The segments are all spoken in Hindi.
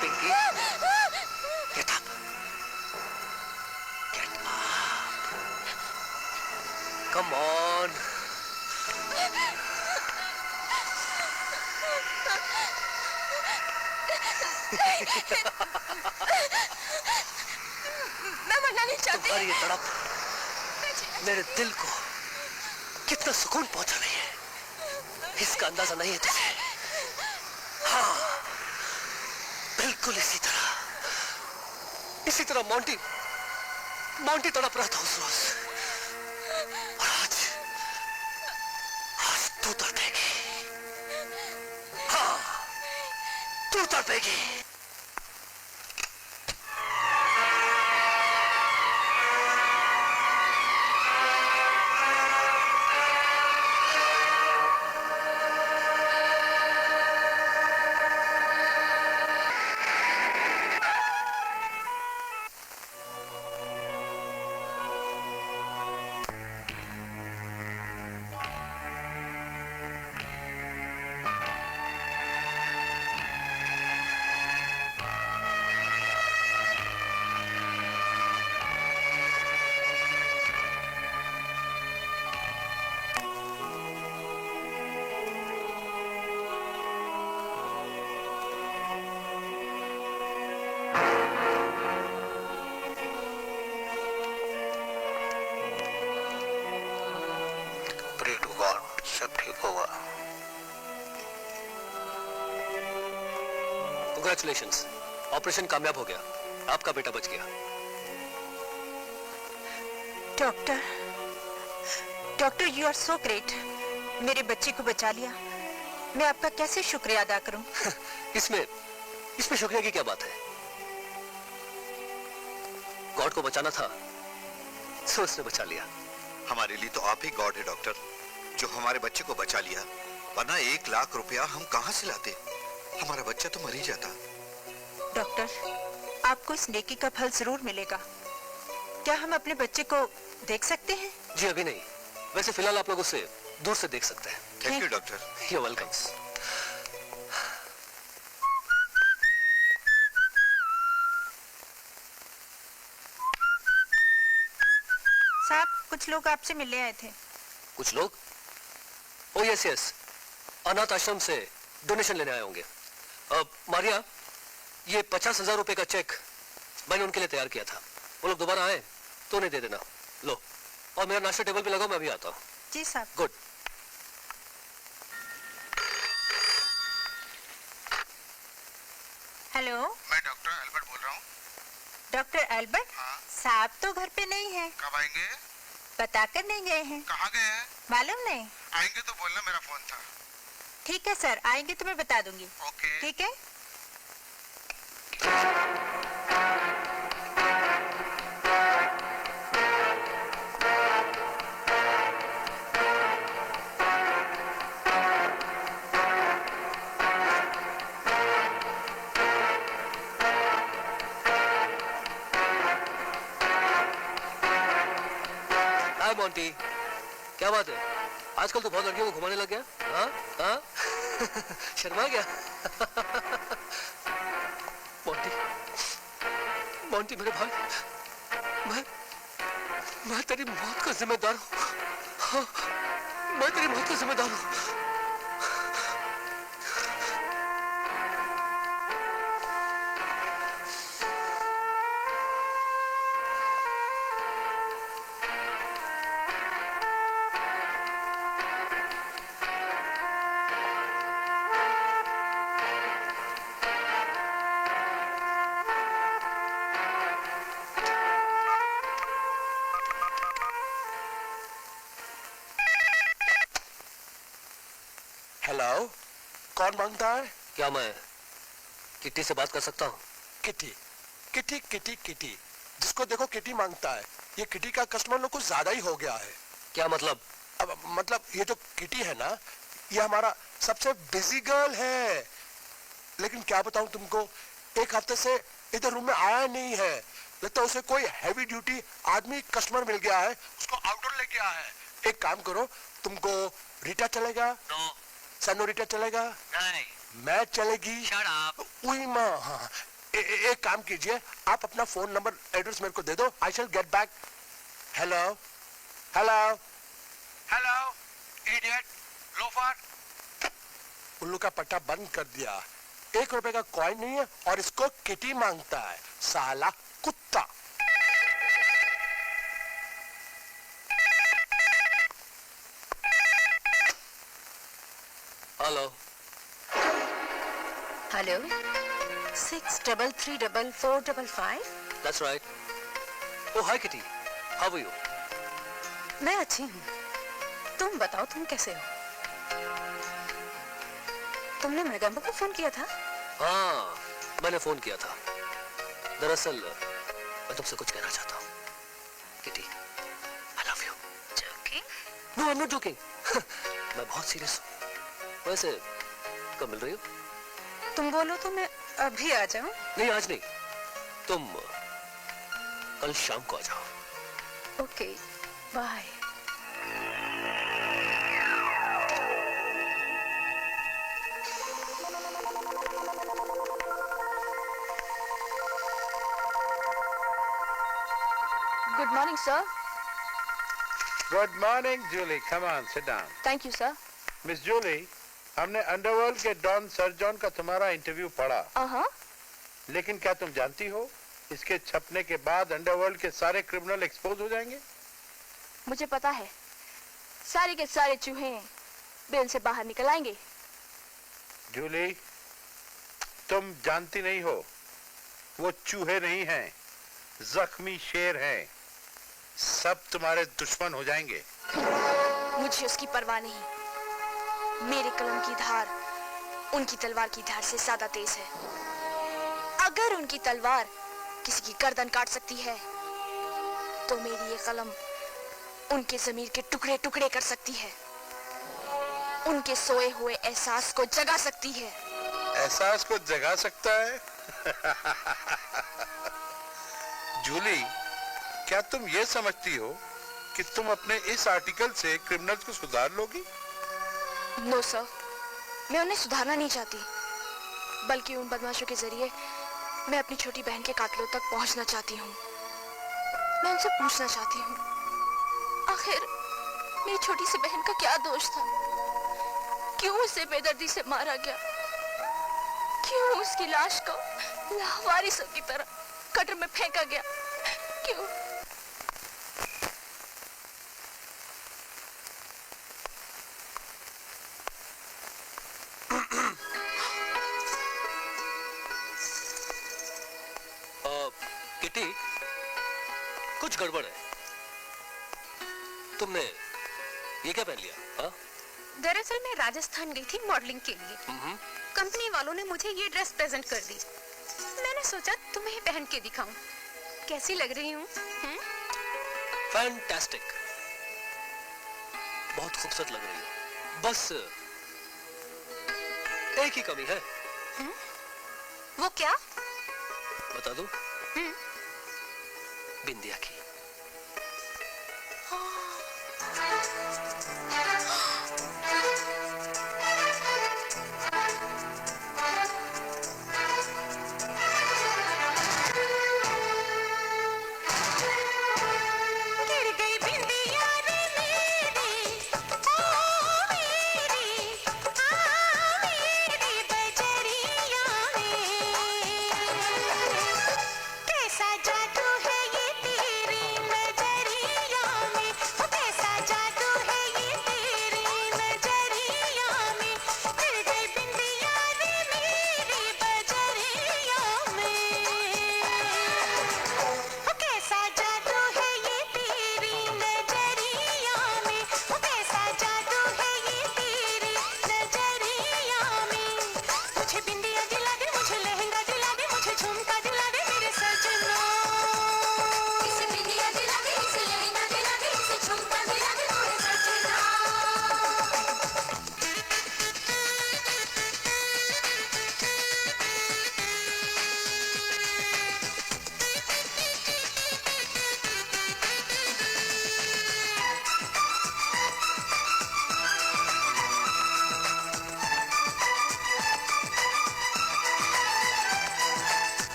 Pinky, get up. Get up. Come on. मैं मरना नहीं चाहती। तुम्हारी ये तड़प मेरे दिल को कितना सुकून पहुंचा रही है, इसका अंदाजा नहीं है तुझे। हाँ, बिल्कुल इसी तरह मोंटी तड़प रहा था उस रोज, और आज तू तड़पेगी। हाँ, तू तड़पेगी। सब ठीक होगा। Congratulations, ऑपरेशन कामयाब हो गया, आपका बेटा बच गया। Doctor you are so great. मेरे बच्चे को बचा लिया। मैं आपका कैसे शुक्रिया अदा करूं? इसमें शुक्रिया की क्या बात है? गॉड को बचाना था, सो उसने बचा लिया। हमारे लिए तो आप ही गॉड है डॉक्टर, जो हमारे बच्चे को बचा लिया, वरना 1 लाख रुपया हम कहां से लाते? हमारा बच्चा तो मर ही जाता। डॉक्टर, आपको इस नेकी का फल जरूर मिलेगा। क्या हम अपने बच्चे को देख सकते हैं? जी अभी नहीं, वैसे फिलहाल आप लोग उसे दूर से देख सकते हैं। Thank you doctor. You welcome. साहब, कुछ लोग आपसे मिलने आए थे। कुछ लोग? ओ यस, अनाथ आश्रम से डोनेशन लेने आए होंगे। मारिया, ये 50,000 रुपए का चेक मैंने उनके लिए तैयार किया था। वो लोग दोबारा आए तो उन्हें दे देना। लो, और मेरा नाश्ता टेबल पे लगाओ, मैं अभी आता हूँ। जी साहब। गुड। हेलो, मैं डॉक्टर एल्बर्ट बोल रहा हूँ। Doctor Albert? हाँ। साहब तो घर पे नहीं है। कब आएंगे? बताकर नहीं गए हैं। कहाँ गए हैं? मालूम नहीं। आएंगे तो बोलना, मेरा फोन था। ठीक है सर, आएंगे तो मैं बता दूंगी। ओके। ठीक है। हाय मोंटी, क्या बात है? आजकल तो बहुत लड़कियों को घुमाने लग गया। हाँ हाँ शर्मा गया। मोंटी मेरे भाई, मैं तेरी मौत का जिम्मेदार हूँ। हाँ, मैं तेरी मौत का जिम्मेदार हूँ। हेलो, कौन मांगता है? क्या मैं किट्टी से बात कर सकता हूँ? किटी, किटी किटी किटी, जिसको देखो किटी मांगता है। ये किटी का कस्टमर लोग कुछ ज्यादा ही हो गया है। क्या मतलब? अब मतलब ये जो किटी है ना, ये हमारा सबसे बिजी गर्ल है। लेकिन क्या बताऊं तुमको, 1 हफ्ते से इधर रूम में आया नहीं है। लगता है उसे कोई हैवी ड्यूटी आदमी कस्टमर मिल गया है, उसको आउटडोर लेके आया है। एक काम करो, तुमको रीटा चलेगा? नो। सनोरीटा चलेगा? नहीं। मैं चलेगी। Shut up. उई माँ, हाँ। एक काम कीजिए, आप अपना फोन नंबर एड्रेस मेरे को दे दो। I shall get back. Hello hello hello idiot loafer. उल्लू का पट्टा बंद कर दिया। 1 रुपए का कॉइन नहीं है और इसको किटी मांगता है, साला कुत्ता। Hello hello 633455। That's right. Oh hi Kitty, how are you? मैं अच्छी हूँ, तुम बताओ तुम कैसे हो? तुमने मैगम्बो को फोन किया था? हाँ, मैंने फोन किया था। दरअसल मैं तुमसे कुछ कहना चाहता हूँ Kitty. I love you. Joking? No I am not joking. मैं बहुत सीरियस हूँ। वैसे कब मिल रही हो? तुम बोलो तो मैं अभी आ जाऊं? नहीं आज नहीं, तुम कल शाम को आ जाओ। Okay bye. Good morning, sir. Good morning Julie, come on sit down. Thank you, sir. Miss Julie, हमने अंडरवर्ल्ड के डॉन सर जॉन का तुम्हारा इंटरव्यू पढ़ा, Uh-huh. लेकिन क्या तुम जानती हो इसके छपने के बाद अंडरवर्ल्ड के सारे क्रिमिनल एक्सपोज हो जाएंगे? मुझे पता है, सारे के सारे चूहे बेल से बाहर निकल आएंगे। जूली, तुम जानती नहीं हो, वो चूहे नहीं हैं, जख्मी शेर हैं। सब तुम्हारे दुश्मन हो जाएंगे। मुझे उसकी परवाह नहीं। मेरे कलम की धार उनकी तलवार की धार से ज्यादा तेज है। अगर उनकी तलवार किसी की गर्दन काट सकती है, तो मेरी ये कलम उनके जमीर के टुकड़े टुकड़े कर सकती है, उनके सोए हुए एहसास को जगा सकती है। एहसास को जगा सकता है? जूली, क्या तुम ये समझती हो कि तुम अपने इस आर्टिकल से क्रिमिनल्स को सुधार लोगी? नो सर, मैं उन्हें सुधारना नहीं चाहती, बल्कि उन बदमाशों के जरिए मैं अपनी छोटी बहन के कातिलों तक पहुंचना चाहती हूँ। मैं उनसे पूछना चाहती हूँ, आखिर मेरी छोटी सी बहन का क्या दोष था? क्यों उसे बेदर्दी से मारा गया? क्यों उसकी लाश को लावारिसों की तरह कटर में फेंका गया? क्यों? किटी, कुछ गड़बड़ है। तुमने ये क्या पहन लिया? हाँ? दरअसल मैं राजस्थान गई थी मॉडलिंग के लिए। कंपनी वालों ने मुझे ये ड्रेस प्रेजेंट कर दी। मैंने सोचा तुम्हें पहन के दिखाऊं, कैसी लग रही हूँ? फैंटास्टिक, बहुत खूबसूरत लग रही हो। बस एक ही कमी है। वो क्या? बता दूं? बिंदिया की। गिर गई बिंदिया रे मेरी, ओ मेरी, मेरी बजरिया में। कैसा जादू है ये तेरे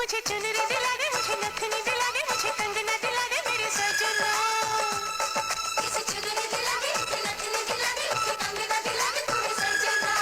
मुझे चुनरी दिला दे, मुझे नथनी दिला दे, मुझे कंगना दिला दे मेरे सजना। इसे चुनरी दिला दे, इसे नथनी दिला दे, इसे कंगना दिला दे मेरे सजना।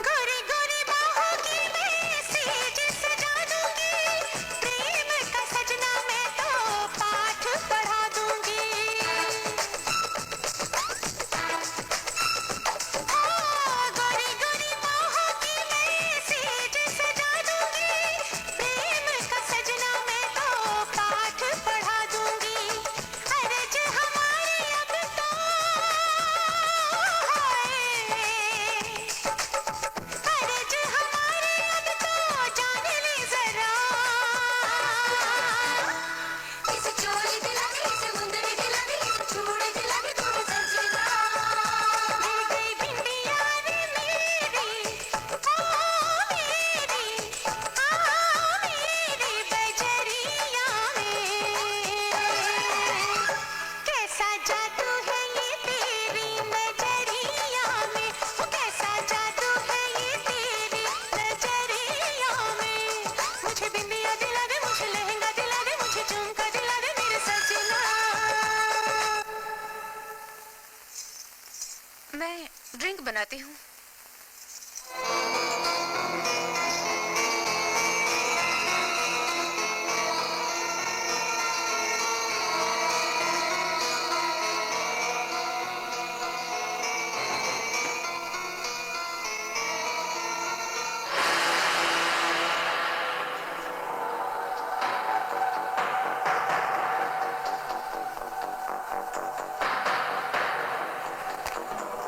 गोरी गोरी बाहों की मैं सेज सजा दूंगी, प्रेम का सजना मैं तो पाठ पढ़ा दूंगी। गोरी गोरी बाहों की मैं सेज सजा दूंगी, प्रेम का सजना मैं तो पाठ पढ़ा दूंगी। अरज हमारे अब तो अरज हमारे अब तो जान ले जरा। इसे चोली दिला दे, इसे मुंदरी दिला दे, इसे चूड़ी दिला दे थोड़ी सजना। मिल गई बिंदिया रे मेरी, ओ मेरी, मेरी बजरिया में। कैसा जादू है ये तेरी नजरिया में, ओ कैसा जादू है ये तेरी नजरिया में। मुझे बिंदिया दिला दे, मुझे लहंगा दिला दे, मुझे झुमका दिला दे मेरे सजना। मैं ड्रिंक बनाती हूँ।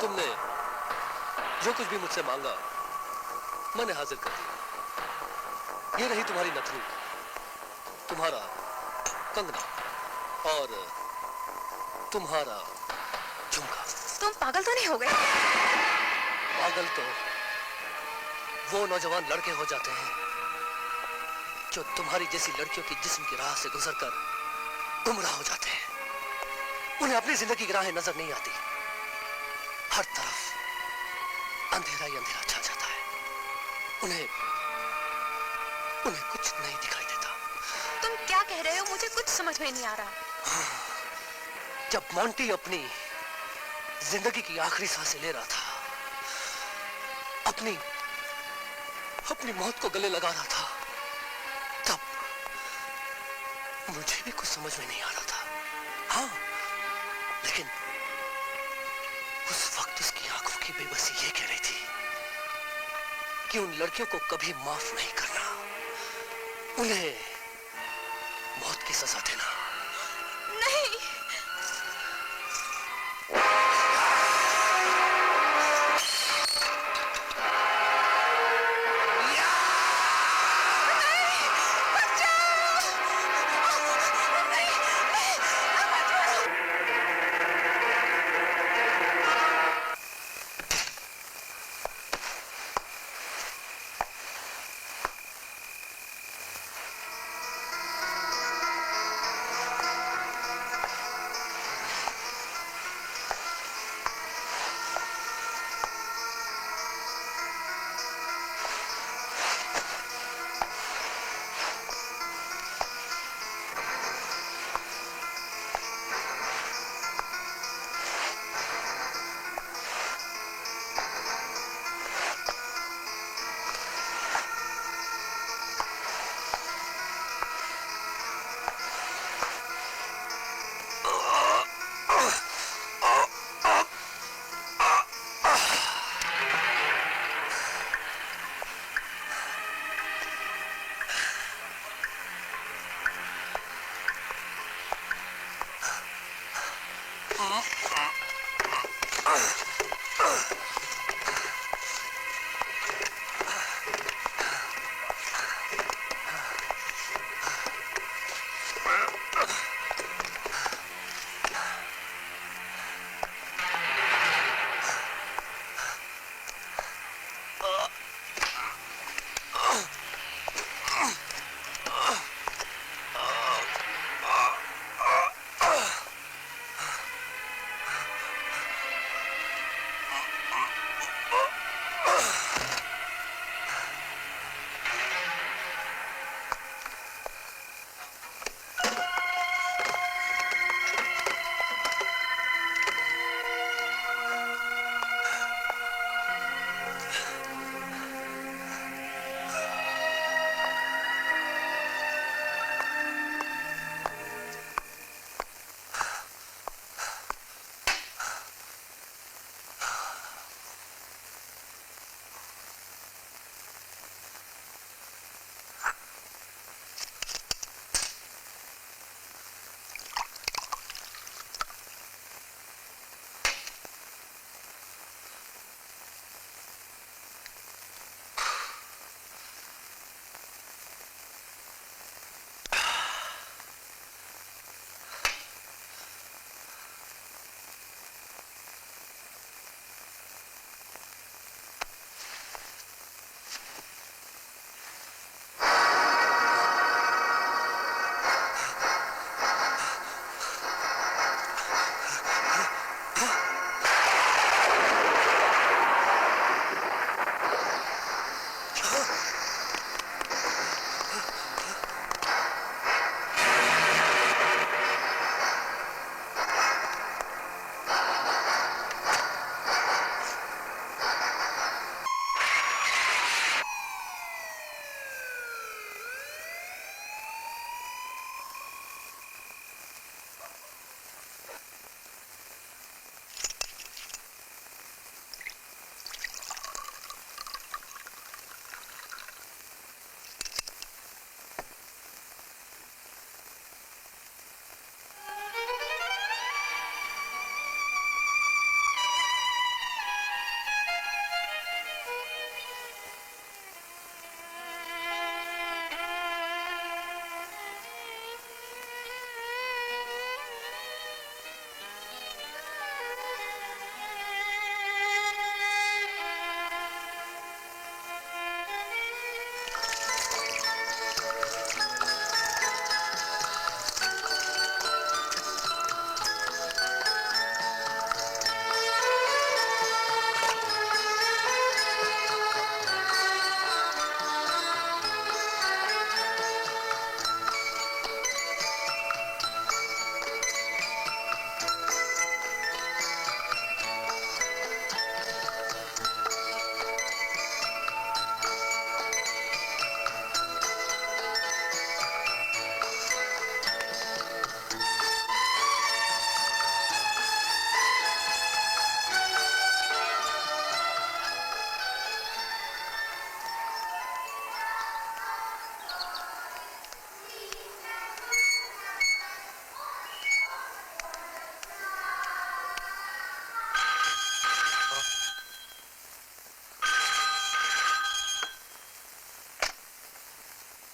तुमने जो कुछ भी मुझसे मांगा मैंने हाजिर कर दिया। ये रही तुम्हारी नथनी, तुम्हारा कंगना और तुम्हारा झुमका। तुम पागल तो नहीं हो गए? पागल तो वो नौजवान लड़के हो जाते हैं जो तुम्हारी जैसी लड़कियों की जिस्म की राह से गुजरकर गुमराह हो जाते हैं। उन्हें अपनी जिंदगी की राहें नजर नहीं आती, हर तरफ अंधेरा ही अंधेरा छा जाता है। उन्हें कुछ नहीं दिखाई देता। तुम क्या कह रहे हो? मुझे कुछ समझ में नहीं आ रहा। जब मोंटी अपनी जिंदगी की आखिरी सांसें ले रहा था, अपनी मौत को गले लगा रहा था, तब मुझे भी कुछ समझ में नहीं आ रहा था। हाँ, लेकिन उस वक्त उसकी आंखों की बेबसी ये कह रही थी कि उन लड़कियों को कभी माफ नहीं करना, उन्हें मौत की सजा देना। नहीं,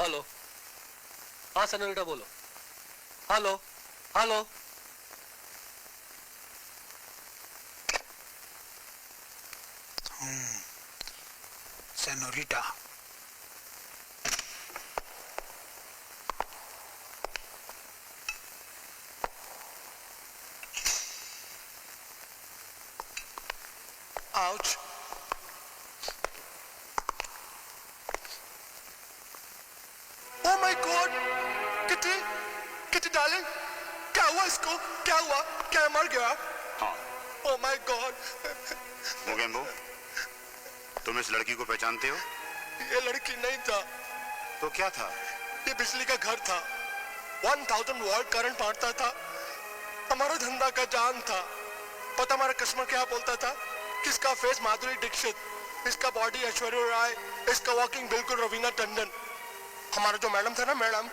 हेलो, हाँ सेनोरिटा बोलो। Hello hello, senorita, Ouch. Oh my God! Kitty, kitty darling, क्या हुआ इसको? क्या हुआ? क्या मर गया? हाँ। Oh my God! मोगेम्बो, तुम इस लड़की को पहचानते हो? ये लड़की नहीं था, तो क्या था? ये बिजली का घर था। 1000 वोल्ट करंट मारता था। हमारा धंधा का जान था। पता हमारा कस्टमर क्या बोलता था? किसका फेस माधुरी दीक्षित, इसका बॉडी ऐश्वर्या राय, इसका वॉकिंग बिल्कुल रवीना टंडन। हमारा जो मैडम था ना मैडम,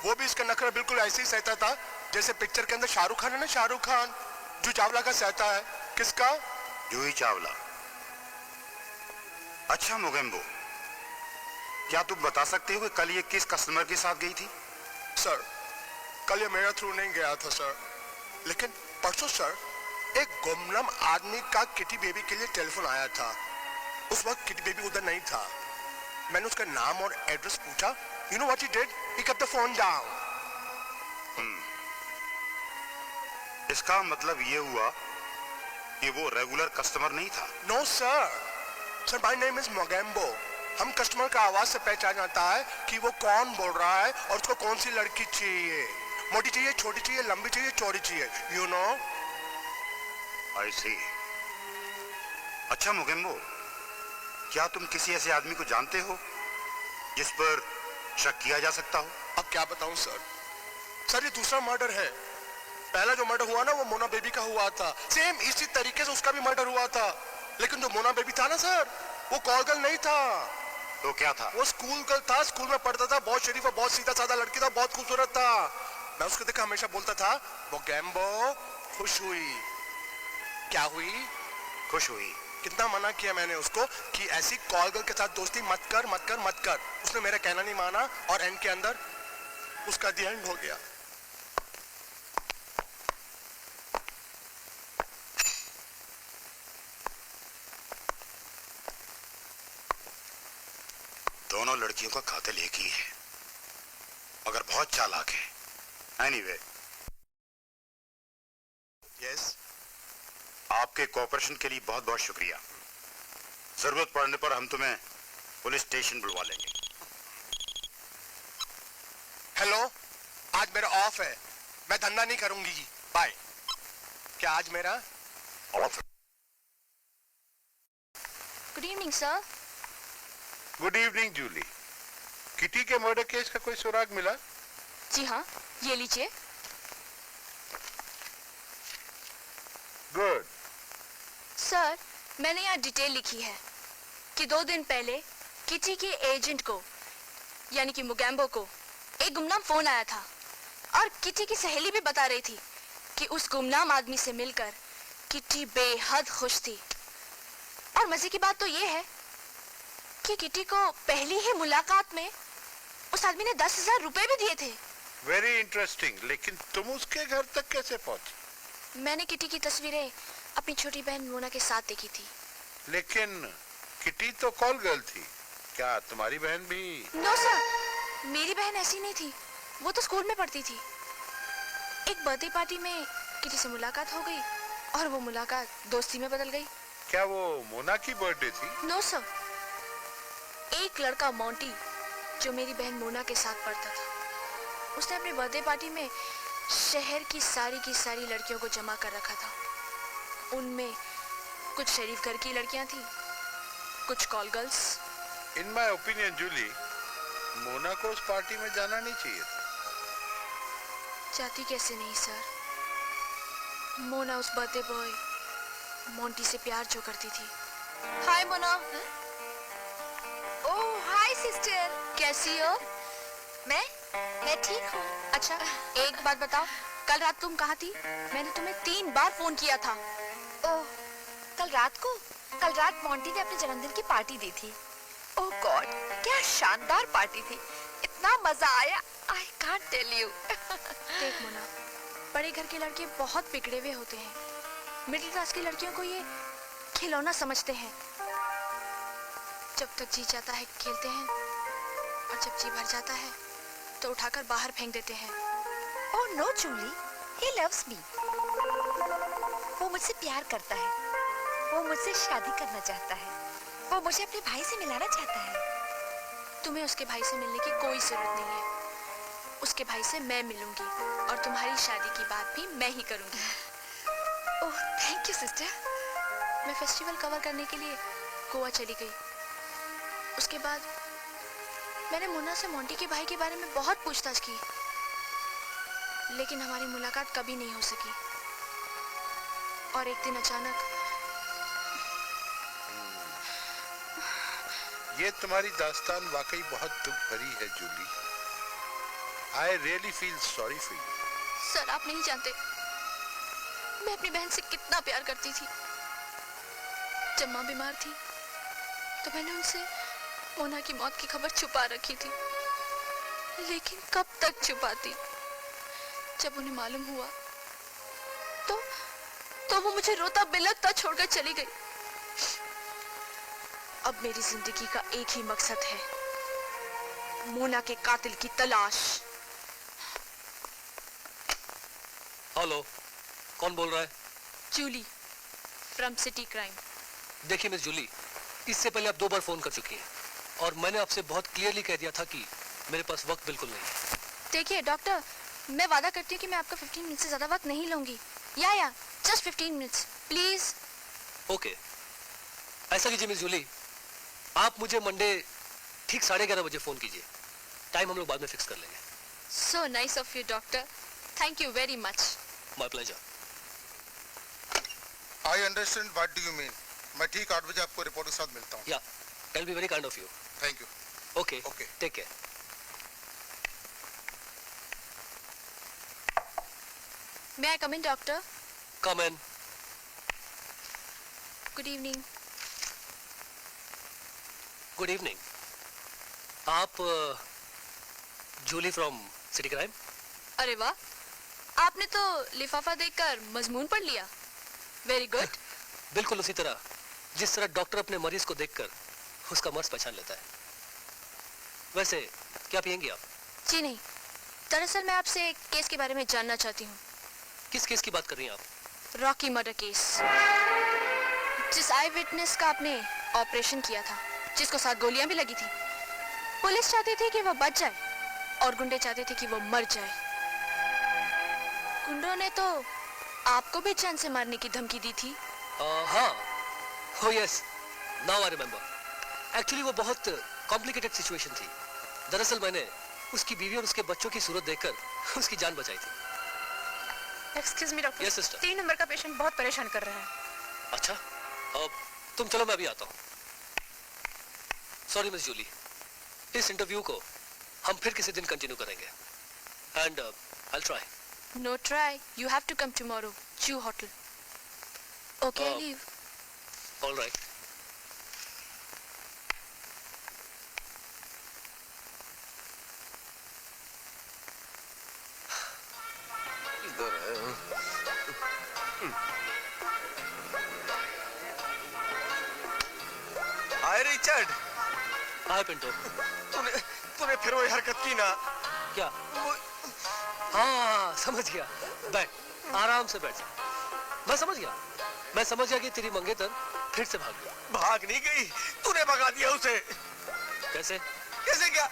वो भी इसका नखरा बिल्कुल ऐसे ही सहता था जैसे पिक्चर के अंदर शाहरुख खान है ना, शाहरुख खान जो चावला का सहता है। किसका? जूही चावला। अच्छा मोगेम्बो, क्या तुम बता सकते हो कि कल ये किस कस्टमर के साथ गई थी? सर, कल ये मेरा थ्रू नहीं गया था सर, लेकिन परसों सर एक गुमनाम आदमी का किटी बेबी के लिए टेलीफोन आया था। उस वक्त किटी बेबी उधर नहीं था। मैंने उसका नाम और एड्रेस पूछा। You know what he did? He kept the phone down. इसका मतलब ये हुआ कि वो रेगुलर कस्टमर नहीं था। No sir. Sir, my name is Mogambo. हम कस्टमर का आवाज से पहचान जाता है कि वो कौन बोल रहा है और उसको कौन सी लड़की चाहिए। मोटी चाहिए, छोटी चाहिए, लंबी चाहिए, चौड़ी चाहिए। You know? I see. अच्छा मोगेम्बो, क्या तुम किसी ऐसे आदमी को जानते हो जिस पर शक किया जा सकता हो? अब क्या बताऊं सर? सर ये दूसरा मर्डर है। पहला जो मर्डर हुआ ना वो मोना बेबी का हुआ था। सेम इसी तरीके से उसका भी मर्डर हुआ था। लेकिन जो मोना बेबी था ना सर, वो कॉल गर्ल नहीं था। तो क्या था? वो स्कूल गर्ल था। स्कूल में पढ़ता था, बहुत शरीफ और बहुत सीधा साधा लड़की था, बहुत खूबसूरत था। मैं उसको देखा हमेशा बोलता था, वो गैम्बो खुश हुई। क्या हुई? खुश हुई। कितना मना किया मैंने उसको कि ऐसी कॉल गर्ल के साथ दोस्ती मत कर मत कर मत कर। उसने मेरा कहना नहीं माना और एंड के अंदर उसका दी एंड हो गया। दोनों लड़कियों का कातिल एक ही है, मगर बहुत चालाक है। एनीवे, यस, आपके कोऑपरेशन के लिए बहुत बहुत शुक्रिया। जरूरत पड़ने पर हम तुम्हें पुलिस स्टेशन बुलवा लेंगे। हेलो, आज मेरा ऑफ है, मैं धंधा नहीं करूंगी। बाय। क्या आज मेरा off? Good evening sir. Good evening Julie. Kitty के मर्डर केस का कोई सुराग मिला? जी हाँ, ये लीजिए। गुड। सर, मैंने यहाँ डिटेल लिखी है कि 2 दिन पहले किटी के एजेंट को यानी कि मोगेम्बो को एक गुमनाम फोन आया था और किटी की सहेली भी बता रही थी कि उस गुमनाम आदमी से मिलकर किटी बेहद खुश थी। और मजे की बात तो ये है कि किटी को पहली ही मुलाकात में उस आदमी ने 10,000 रुपए भी दिए थे। Very interesting. लेकिन तुम उसके घर तक कैसे पहुंची? मैंने किटी की तस्वीरें अपनी छोटी बहन मोना के साथ देखी थी। लेकिन किटी तो कॉल गर्ल थी, क्या तुम्हारी बहन भी? नो सर, मेरी बहन ऐसी नहीं थी, वो तो स्कूल में पढ़ती थी। एक बर्थडे पार्टी में किटी से मुलाकात हो गई और वो मुलाकात दोस्ती में बदल गई। क्या वो मोना की बर्थडे थी? नो सर, एक लड़का मोंटी जो मेरी बहन मोना के साथ पढ़ता था, उसने अपनी बर्थडे पार्टी में शहर की सारी लड़कियों को जमा कर रखा था। उनमें कुछ शरीफ घर की लड़कियां थी, कुछ call girls. In my opinion Julie, Mona को उस पार्टी में जाना नहीं चाहिए था। जाती कैसे नहीं सर? मोना उस बर्थडे बॉय मोंटी से प्यार जो करती थी। हाय मोना। ओह हाय सिस्टर। कैसी हो? मैं ठीक हूँ। अच्छा, एक बात बताओ, कल रात तुम कहाँ थी? मैंने तुम्हें 3 बार फोन किया था। ओह, कल रात मोंटी ने अपने जन्मदिन की पार्टी दी थी। ओह गॉड, क्या शानदार पार्टी थी। कितना मजा आया, आई कांट टेल यू। देख मोना, बड़े घर के लड़के बहुत बिगड़े हुए होते हैं। मिडिल क्लास की लड़कियों को ये खिलौना समझते हैं। जब तक जी चाहता है खेलते हैं, और जब जी भर जाता है तो उठाकर बाहर फेंक देते हैं। Oh no Julie, he loves me. वो मुझसे प्यार करता है, वो मुझसे शादी करना चाहता है, वो मुझे अपने भाई से मिलाना चाहता है। तुम्हें उसके भाई से मिलने की कोई जरूरत नहीं है। उसके भाई से मैं मिलूंगी और तुम्हारी शादी की बात भी मैं ही करूंगी। Oh thank you sister. मैं फेस्टिवल कवर करने के लिए गोवा चली गई। उसके बाद मैंने मुन्ना से मोंटी के भाई के बारे में बहुत पूछताछ की, लेकिन हमारी मुलाकात कभी नहीं हो सकी। और एक दिन अचानक ये तुम्हारी दास्तान वाकई बहुत दुख भरी है Julie. I really feel sorry for you. Sir, आप नहीं जानते मैं अपनी बहन से कितना प्यार करती थी। जब माँ बीमार थी तो मैंने उनसे मोना की मौत की खबर छुपा रखी थी, लेकिन कब तक छुपाती। जब उन्हें मालूम हुआ तो वो मुझे रोता बिलखता छोड़कर चली गई। अब मेरी जिंदगी का एक ही मकसद है, मोना के कातिल की तलाश। हेलो, कौन बोल रहा है? Julie from city crime. देखिए मिस जूली, इससे पहले आप 2 बार फोन कर चुकी हैं और मैंने आपसे बहुत क्लियरली कह दिया था कि मेरे पास वक्त बिल्कुल नहीं है। देखिए डॉक्टर, मैं वादा करती हूँ कि मैं आपका 15 मिनट से ज्यादा वक्त नहीं लूंगी। या जस्ट 15 मिनट्स प्लीज। ओके, ऐसा कीजिए मिस जूली, आप मुझे मंडे ठीक 11:30 बजे फोन कीजिए। टाइम हम लोग बाद में फिक्स कर लेंगे। So nice of you doctor, thank you very much. My pleasure. I understand what do you mean. मैं ठीक 8 बजे आपको रिपोर्ट के साथ मिलता हूँ। Yeah, that will be very kind of you. Thank you. Okay, take care. May I come in doctor? Come in. Good evening. Good evening. आप जूली फ्रॉम सिटी क्राइम? अरे वाह, आपने तो लिफाफा देखकर मजमून पढ़ लिया। Very good. बिल्कुल उसी तरह जिस तरह डॉक्टर अपने मरीज को देखकर उसका मर्ज पहचान लेता है। वैसे क्या पियेंगी आप? जी नहीं, दरअसल मैं आपसे एक केस के बारे में जानना चाहती हूँ। किस केस की बात कर रही हैं आप? Rocky murder case. जिस आई विटनेस का आपने ऑपरेशन किया था, जिसको 7 गोलियां भी लगी थी। पुलिस चाहती थी कि वो बच जाए और गुंडे चाहते थे कि वो मर जाए। गुंडों ने तो आपको भी जान से मारने की धमकी दी थी। हाँ, हो yes, now I remember. Actually वो बहुत कॉम्प्लिकेटेड सिचुएशन थी। दरअसल मैंने उसकी बीवी और उसके बच्चों की सूरत देखकर उसकी जान बचाई थी। Excuse me doctor. Yes sister. 3 number का पेशेंट बहुत परेशान कर रहा है। अच्छा, तुम चलो, मैं अभी आता हूँ। सॉरी मिस जूली, इस इंटरव्यू को हम फिर किसी दिन कंटिन्यू करेंगे। And I try. No try. You have to come tomorrow. Jew Hotel. Okay, I leave. All right. Hi Richard. Hi Pinto. तूने फिर वही हरकत की ना? क्या? हाँ, समझ गया। बैठ, आराम से बैठ। मैं समझ गया कि तेरी मंगेतर फिर से भाग गई। भाग नहीं गई, तूने भगा दिया उसे। कैसे? कैसे क्या?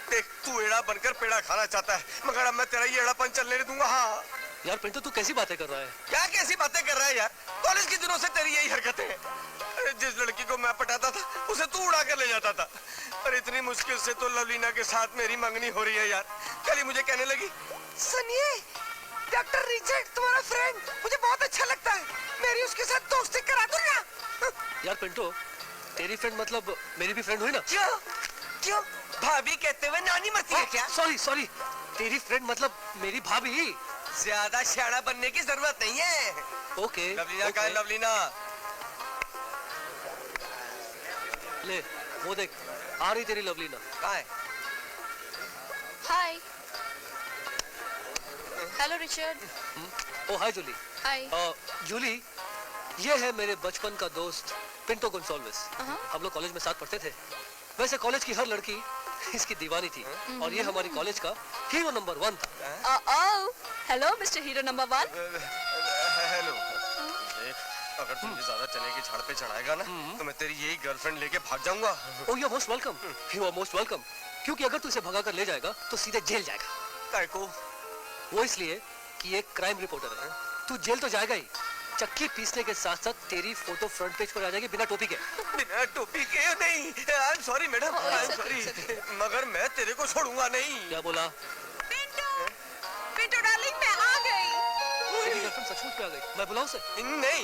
देख, तू एड़ा बनकर पेड़ा खाना चाहता है, मगर अब मैं तेरा ये एड़ापन चलने नहीं दूंगा। हाँ यार पिंटू, तू कैसी बातें कर रहा है? क्या कैसी बातें कर रहा है यार? कॉलेज के दिनों से तेरी यही हरकतें हैं। अरे जिस लड़की को मैं पटाता था उसे तू उड़ा कर ले जाता था। और इतनी मुश्किल से तो लवलीना के साथ मेरी मंगनी हो रही है यार। कल ही मुझे कहने लगी, सुनिए डॉक्टर रिचर्ड तुम्हारा फ्रेंड मुझे बहुत अच्छा लगता है, मेरी उसके साथ दोस्ती करा दो ना। यार पिंटो, तेरी फ्रेंड मतलब मेरी भी फ्रेंड हुई ना? क्यों भाभी कहते हुए नानी मरती है क्या? सॉरी, तेरी फ्रेंड मतलब मेरी भाभी। ज्यादा शाना बनने की जरूरत नहीं है। ओके। लवलीना कहाँ है? लवलीना ले, वो देख, आ रही तेरी लवलीना। कहाँ है? Hi. Hello Richard. Oh hi Julie. Hi. Julie, ये है मेरे बचपन का दोस्त पिंटो गोंसाल्विस। हम लोग कॉलेज में साथ पढ़ते थे। वैसे कॉलेज की हर लड़की इसकी दीवानी थी और ये हमारी कॉलेज का हीरो नंबर 1 था। Hello mister hero number 1। Hello. अगर तू मुझे ज्यादा चने की झाड़ पे चढ़ाएगा ना तो मैं तेरी यही गर्लफ्रेंड लेके भाग जाऊंगा। Oh you are most welcome. You are most welcome. क्योंकि अगर तू इसे भगा कर ले जाएगा तो सीधे जेल जाएगा। काय को? वो इसलिए कि ये क्राइम रिपोर्टर है। तू जेल तो जाएगा ही, चक्की पीसने के साथ साथ तेरी फोटो फ्रंट पेज पर आ जाएगी बिना टोपी के। बिना टोपी के नहीं। आई am sorry madam, I am sorry, मगर मैं तेरे को छोड़ूंगा नहीं। क्या बोला? पिंटू, पिंटू डार्लिंग मैं आ गई। तेरी गर्लफ्रेंड सचमुच पे आ गई। मैं बुलाऊं उसे? नहीं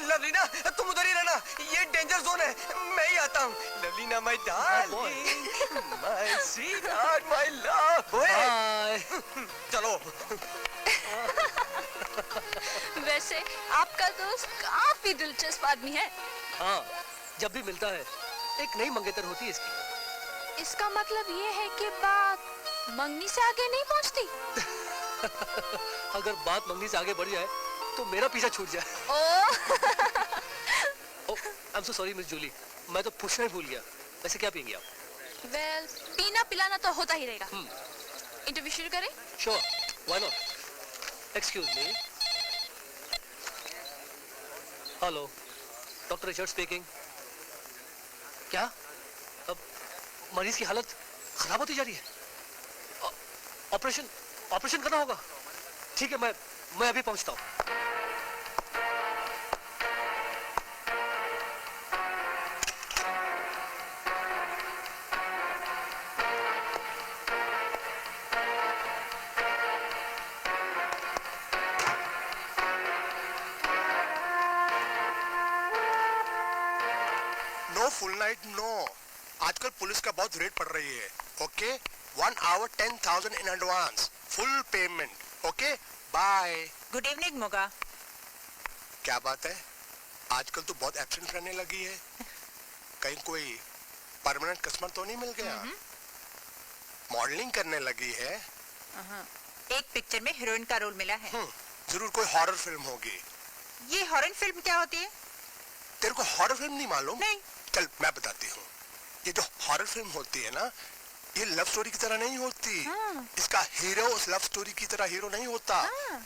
लवलीना, तुम उधर ही रहना, ये डेंजर जोन है, मैं ही आता हूँ। Lovelina my darling, my sweetheart, my love. Bye. चलो। वैसे आपका दोस्त काफी दिलचस्प आदमी है। हाँ, जब भी मिलता है एक नई मंगेतर होती है इसकी। इसका मतलब ये है कि बात मंगनी से आगे नहीं पहुंचती। अगर बात मंगनी से आगे बढ़ जाए तो मेरा पीछा छूट जाए। I am so sorry miss Julie, मैं तो पूछना ही भूल गया। वैसे क्या पियेंगे आप? वेल, पीना पिलाना तो होता ही रहेगा। इंटरव्यू शुरू करें? Sure, why not. Excuse me. Hello, doctor Richard speaking. क्या? अब मरीज की हालत खराब होती जा रही है। ऑपरेशन करना होगा। ठीक है, मैं अभी पहुंचता हूँ। No full night no. आजकल पुलिस का बहुत रेट पड़ रही है। Okay, 1 hour 10,000 in advance, full payment. Okay, bye. Good evening Moga. क्या बात है, आजकल तो बहुत एब्सेंट रहने लगी है। कहीं कोई परमानेंट कस्टमर तो नहीं मिल गया? मॉडलिंग करने लगी है? एक पिक्चर में हीरोइन का रोल मिला है। जरूर कोई हॉरर फिल्म होगी। ये हॉरर फिल्म क्या होती है? तेरे को हॉरर फिल्म नहीं मालूम? नहीं। चल मैं बताती हूँ। ये जो हॉरर फिल्म होती है ना, ये लव स्टोरी की तरह नहीं होती। इसका हीरो उस लव स्टोरी की तरह हीरो नहीं होता।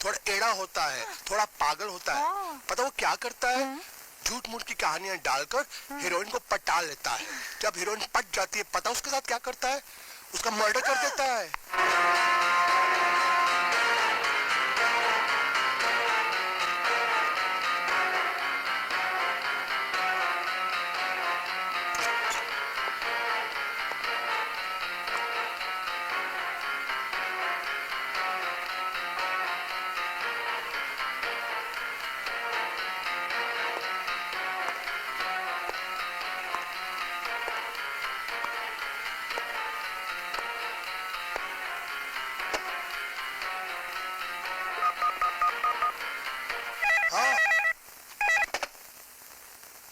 थोड़ा एड़ा होता है, थोड़ा पागल होता है। पता वो क्या करता है? झूठ मूठ की कहानियां डालकर हीरोइन को पटा लेता है। जब हीरोइन पट जाती है, पता उसके साथ क्या करता है? उसका मर्डर कर देता है।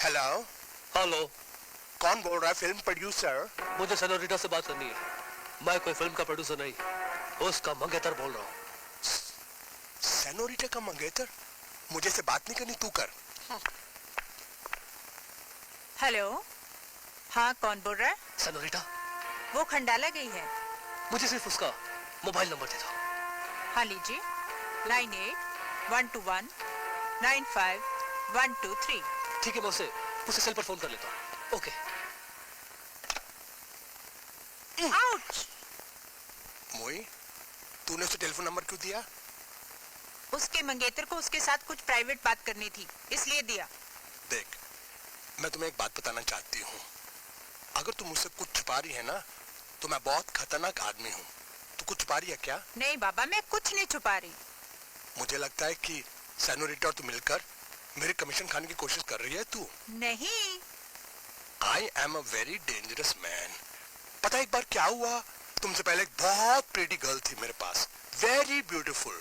हेलो। हेलो, कौन बोल रहा है? Film producer? मुझे सेनोरिटा से बात करनी है। मैं कोई फिल्म का प्रोड्यूसर नहीं, उसका मंगेतर बोल रहा हूँ। सेनोरिटा का मंगेतर? मुझे से बात नहीं करनी, तू कर। हेलो, हाँ कौन बोल रहा है? सेनोरिटा, वो खंडाला गई है। मुझे सिर्फ उसका मोबाइल नंबर दे दो। हाँ लीजिए, 98-121 95-123। ठीक है, मैं उसे सेल पर फोन कर लेता हूँ। ओके। आउच! मोई, तूने उसे टेलीफोन नंबर क्यों दिया? उसके मंगेतर को उसके साथ कुछ प्राइवेट बात करनी थी, इसलिए दिया। देख, मैं तुम्हें एक बात बताना चाहती हूँ। अगर तुम मुझसे कुछ छुपा रही है ना, तो मैं बहुत खतरनाक आदमी हूँ। तू कुछ छुपा रही है क्या? नहीं बाबा, मैं कुछ नहीं छुपा रही। मुझे लगता है कि सेनोरिटा और तू मिलकर मेरे कमीशन खाने की कोशिश कर रही है तू। नहीं। I am a very dangerous man. पता है एक बार क्या हुआ? तुमसे पहले एक बहुत प्रीटी गर्ल थी मेरे पास, वेरी ब्यूटीफुल।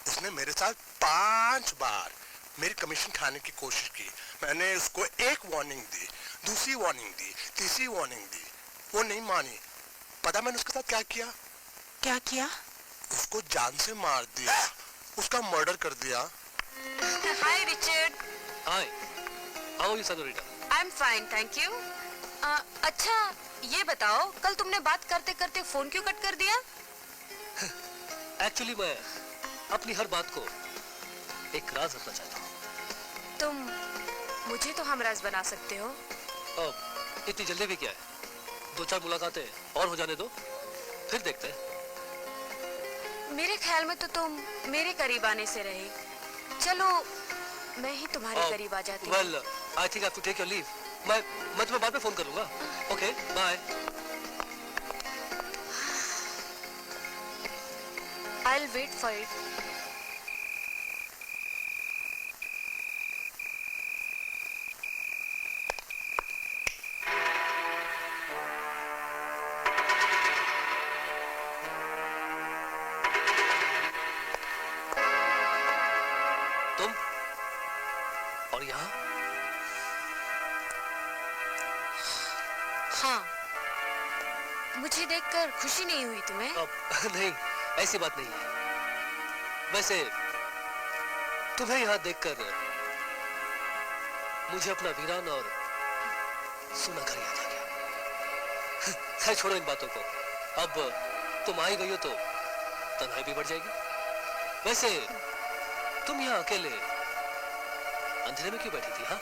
उसने मेरे साथ 5 बार मेरी कमीशन खाने की कोशिश की। मैंने उसको एक वार्निंग दी, दूसरी वार्निंग दी, तीसरी वार्निंग दी, वो नहीं मानी। पता मैंने उसके साथ क्या किया? क्या किया? उसको जान से मार दिया, उसका मर्डर कर दिया। Hi Richard. Hi, how are you senorita? I am fine, thank you. अच्छा ये बताओ, कल तुमने बात करते करते फोन क्यों कट कर दिया? एक्चुअली मैं अपनी हर बात को एक राज रखना चाहता हूँ। तुम मुझे तो हमराज बना सकते हो। इतनी जल्दी भी क्या है, 2-4 मुलाकातें और हो जाने दो, फिर देखते हैं। मेरे ख्याल में तो तुम मेरे करीब आने से रहे। चलो मैं ही तुम्हारे करीब आ जाती हूँ। Well, I think I have to take your leave. मैं तुम्हें बाद में फोन करूंगा। Okay, bye. I'll wait for it. तुम और यहाँ? हाँ, मुझे देखकर खुशी नहीं हुई तुम्हें? नहीं, ऐसी बात नहीं है। वैसे तुम्हें यहाँ देखकर मुझे अपना वीरान और सूना घर याद आ गया। खैर छोड़ो इन बातों को। अब तुम आई गई हो तो तन्हाई भी बढ़ जाएगी। वैसे तुम यहाँ अकेले अंधेरे में क्यों बैठी थी? हाँ,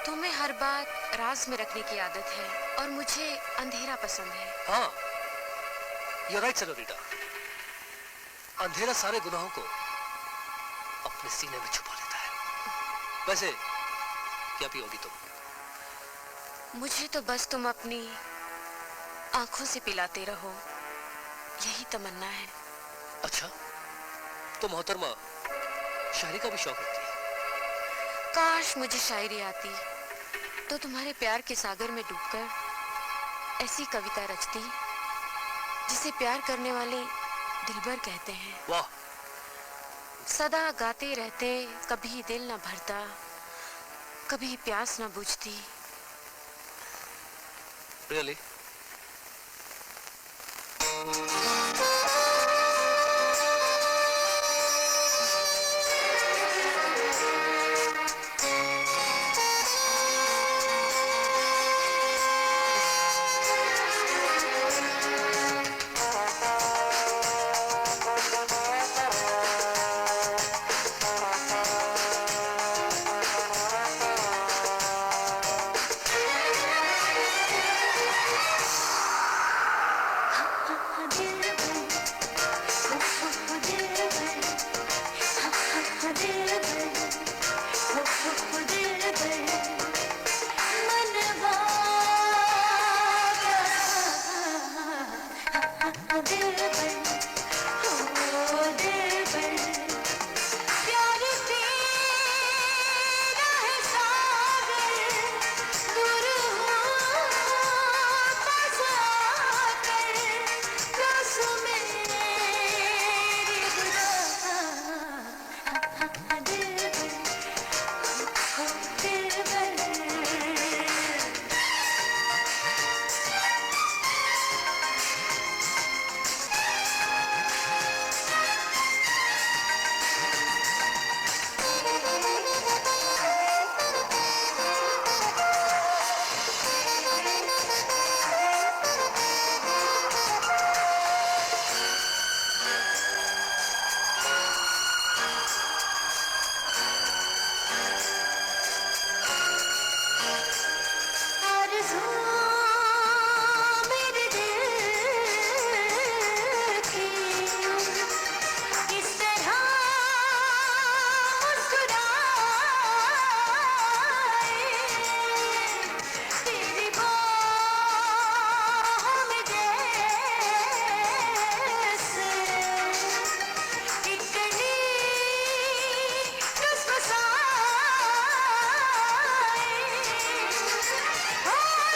तुम्हें हर बात राज में रखने की आदत है और मुझे अंधेरा पसंद है। हाँ, यू राइट सेनोरिटा। अंधेरा सारे गुनाहों को अपने सीने में छुपा लेता है। वैसे क्या पियोगी तुम? मुझे तो बस तुम अपनी आंखों से पिलाते रहो, यही तमन्ना है। अच्छा, तो मोहतरमा शायरी का भी शौक रखती है? काश मुझे शायरी आती तो तुम्हारे प्यार के सागर में डूबकर ऐसी कविता रचती जिसे प्यार करने वाले दिलबर कहते हैं। वाह! सदा गाते रहते, कभी दिल न भरता, कभी प्यास न बुझती। रियली?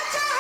चाहता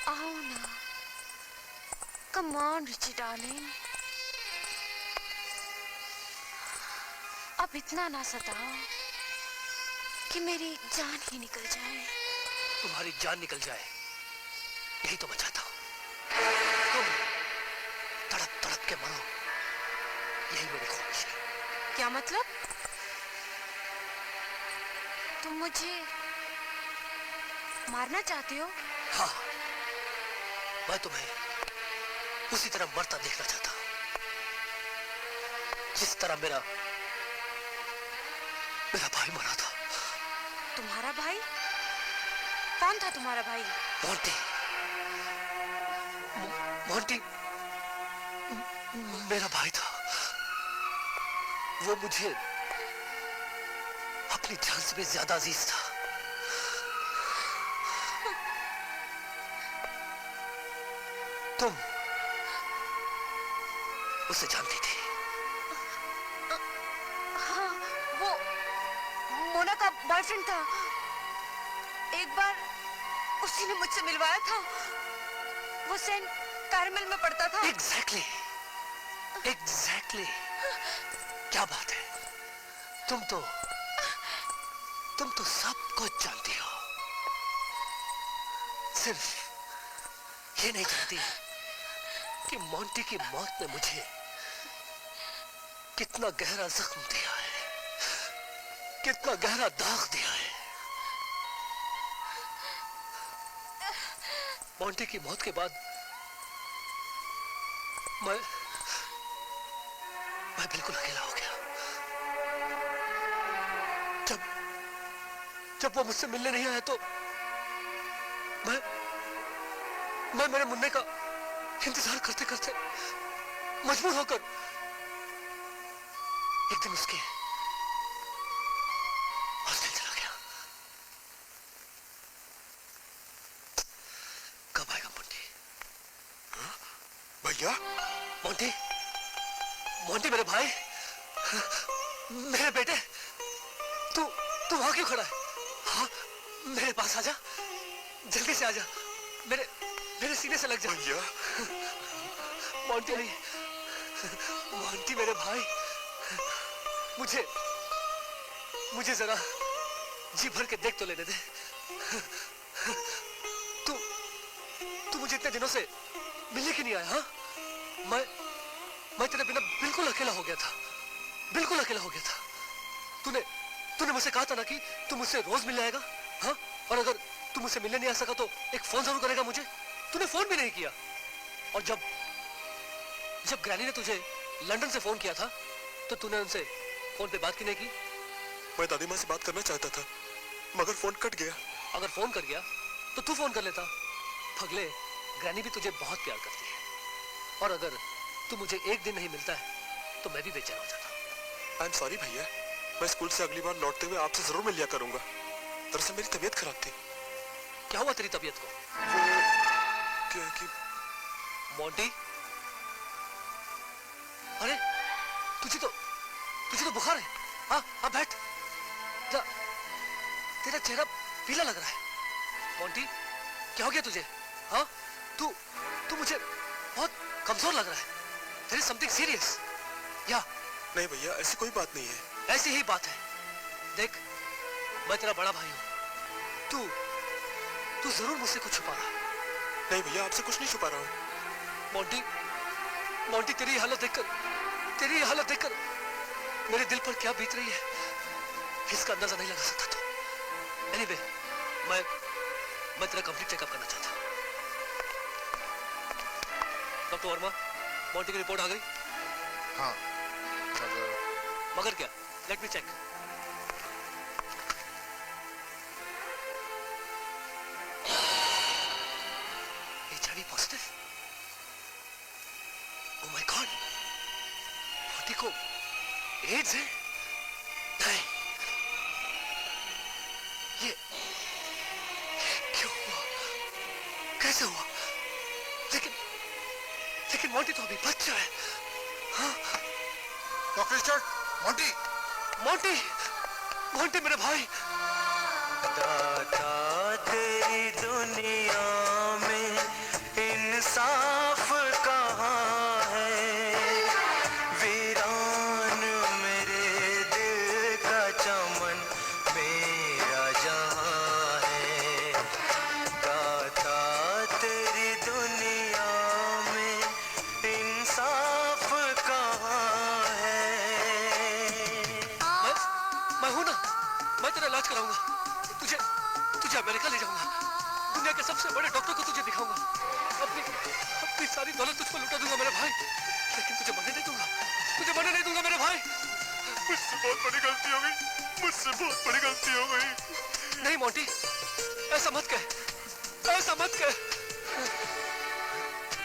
आओ ना, कम ऑन रिची डार्लिंग, अब इतना ना सताओ कि मेरी जान ही निकल जाए। तुम्हारी जान निकल जाए यही तो मैं चाहता हूं। तुम तड़प तड़प के मरो, यही मेरी ख्वाहिश है। क्या मतलब? तुम मुझे मारना चाहते हो? हाँ, मैं तुम्हें उसी तरह मरता देखना चाहता हूं जिस तरह मेरा भाई मरा था। तुम्हारा भाई? कौन था तुम्हारा भाई? मोंटी। मोंटी मेरा भाई था। वो मुझे अपनी जान से भी ज्यादा अजीज था। तुम उसे जानती थी? हाँ, वो मोना का बॉयफ्रेंड था। एक बार उसी ने मुझसे मिलवाया था। वो सेंट कैरमल में पड़ता था। एग्जैक्टली। क्या बात है, तुम तो सब कुछ जानती हो, सिर्फ ये नहीं जानती कि मोंटी की मौत ने मुझे कितना गहरा जख्म दिया है, कितना गहरा दाग दिया है। मोंटी की मौत के बाद मैं बिल्कुल अकेला हो गया। जब वो मुझसे मिलने नहीं आया तो मैं मेरे मुन्ने का इंतजार करते करते मजबूर होकर एक दिन उसके हॉस्टल चला गया। कब आएगा मोंटी? भैया? मोंटी मेरे भाई, मेरे बेटे, तू वहां क्यों खड़ा है? हाँ, मेरे पास आजा, जल्दी से आजा, मेरे सीने से लग जा। भैया? मोंटी नहीं, मोंटी मेरे भाई, मुझे जरा जी भर के देख तो लेने दे। तू मुझे इतने दिनों से मिलने क्यों नहीं आया? हाँ, मैं तेरे बिना बिल्कुल अकेला हो गया था, बिल्कुल अकेला हो गया था। तूने मुझसे कहा था ना कि तू मुझसे रोज मिलने आएगा। हाँ, और अगर तू मुझसे मिलने नहीं आ सका तो एक फोन जरूर करेगा मुझे। तूने फोन भी नहीं किया। और जब ग्रैनी ने तुझे लंदन से फोन किया था तो तूने उनसे फोन पे बात क्यों नहीं की? मैं दादी माँ से बात करना चाहता था, मगर फोन कट गया। अगर फोन कर गया तो तू फोन कर लेता। पगले, ग्रैनी भी तुझे बहुत प्यार करती है, और अगर तू मुझे एक दिन नहीं मिलता है तो मैं भी बेचैन हो जाता। आई एम सॉरी भैया, मैं स्कूल से अगली बार लौटते हुए आपसे जरूर मिल लिया करूंगा। दरअसल मेरी तबीयत खराब थी। क्या हुआ तेरी तबीयत को? क्या कि मोंटी, अरे तुझे तो बुखार है। हाँ बैठ जा, तेरा चेहरा पीला लग रहा है। मोंटी, क्या हो गया तुझे? हाँ, तू मुझे बहुत कमजोर लग रहा है। There is something serious. या? नहीं भैया, ऐसी कोई बात नहीं है। ऐसी ही बात है। देख, मैं तेरा बड़ा भाई हूँ। तू जरूर मुझसे कुछ छुपा रहा है। नहीं भैया, आपसे कुछ नहीं छुपा रहा हूँ। मोंटी, तेरी ये हालत देखकर मेरे दिल पर क्या बीत रही है इसका अंदाजा नहीं लगा सकता तू। एनीवे, मैं तेरा कंप्लीट चेकअप करना चाहता हूँ। डॉक्टर वर्मा, मोंटी की रिपोर्ट आ गई? हाँ, मगर क्या? Let me check. HIV positive? Oh my god, Monty को एड्स है? नहीं, ये क्यों हुआ? कैसे हुआ? लेकिन मोंटी तो अभी बच्चा है। हाँ? डॉक्टर रिचर्ड, मोंटी मेरे भाई। दादा तेरी दुनिया में जाऊंगा, दुनिया के सबसे बड़े डॉक्टर को तुझे दिखाऊंगा, अपनी सारी दौलत तुझ पर लुटा दूंगा मेरे भाई, लेकिन तुझे मरने नहीं दूंगा, तुझे मरने नहीं दूंगा मेरे भाई। मुझसे बहुत बड़ी गलती हो गई, मुझसे बहुत बड़ी गलती हो गई। नहीं मोंटी, ऐसा मत कह, ऐसा मत कह।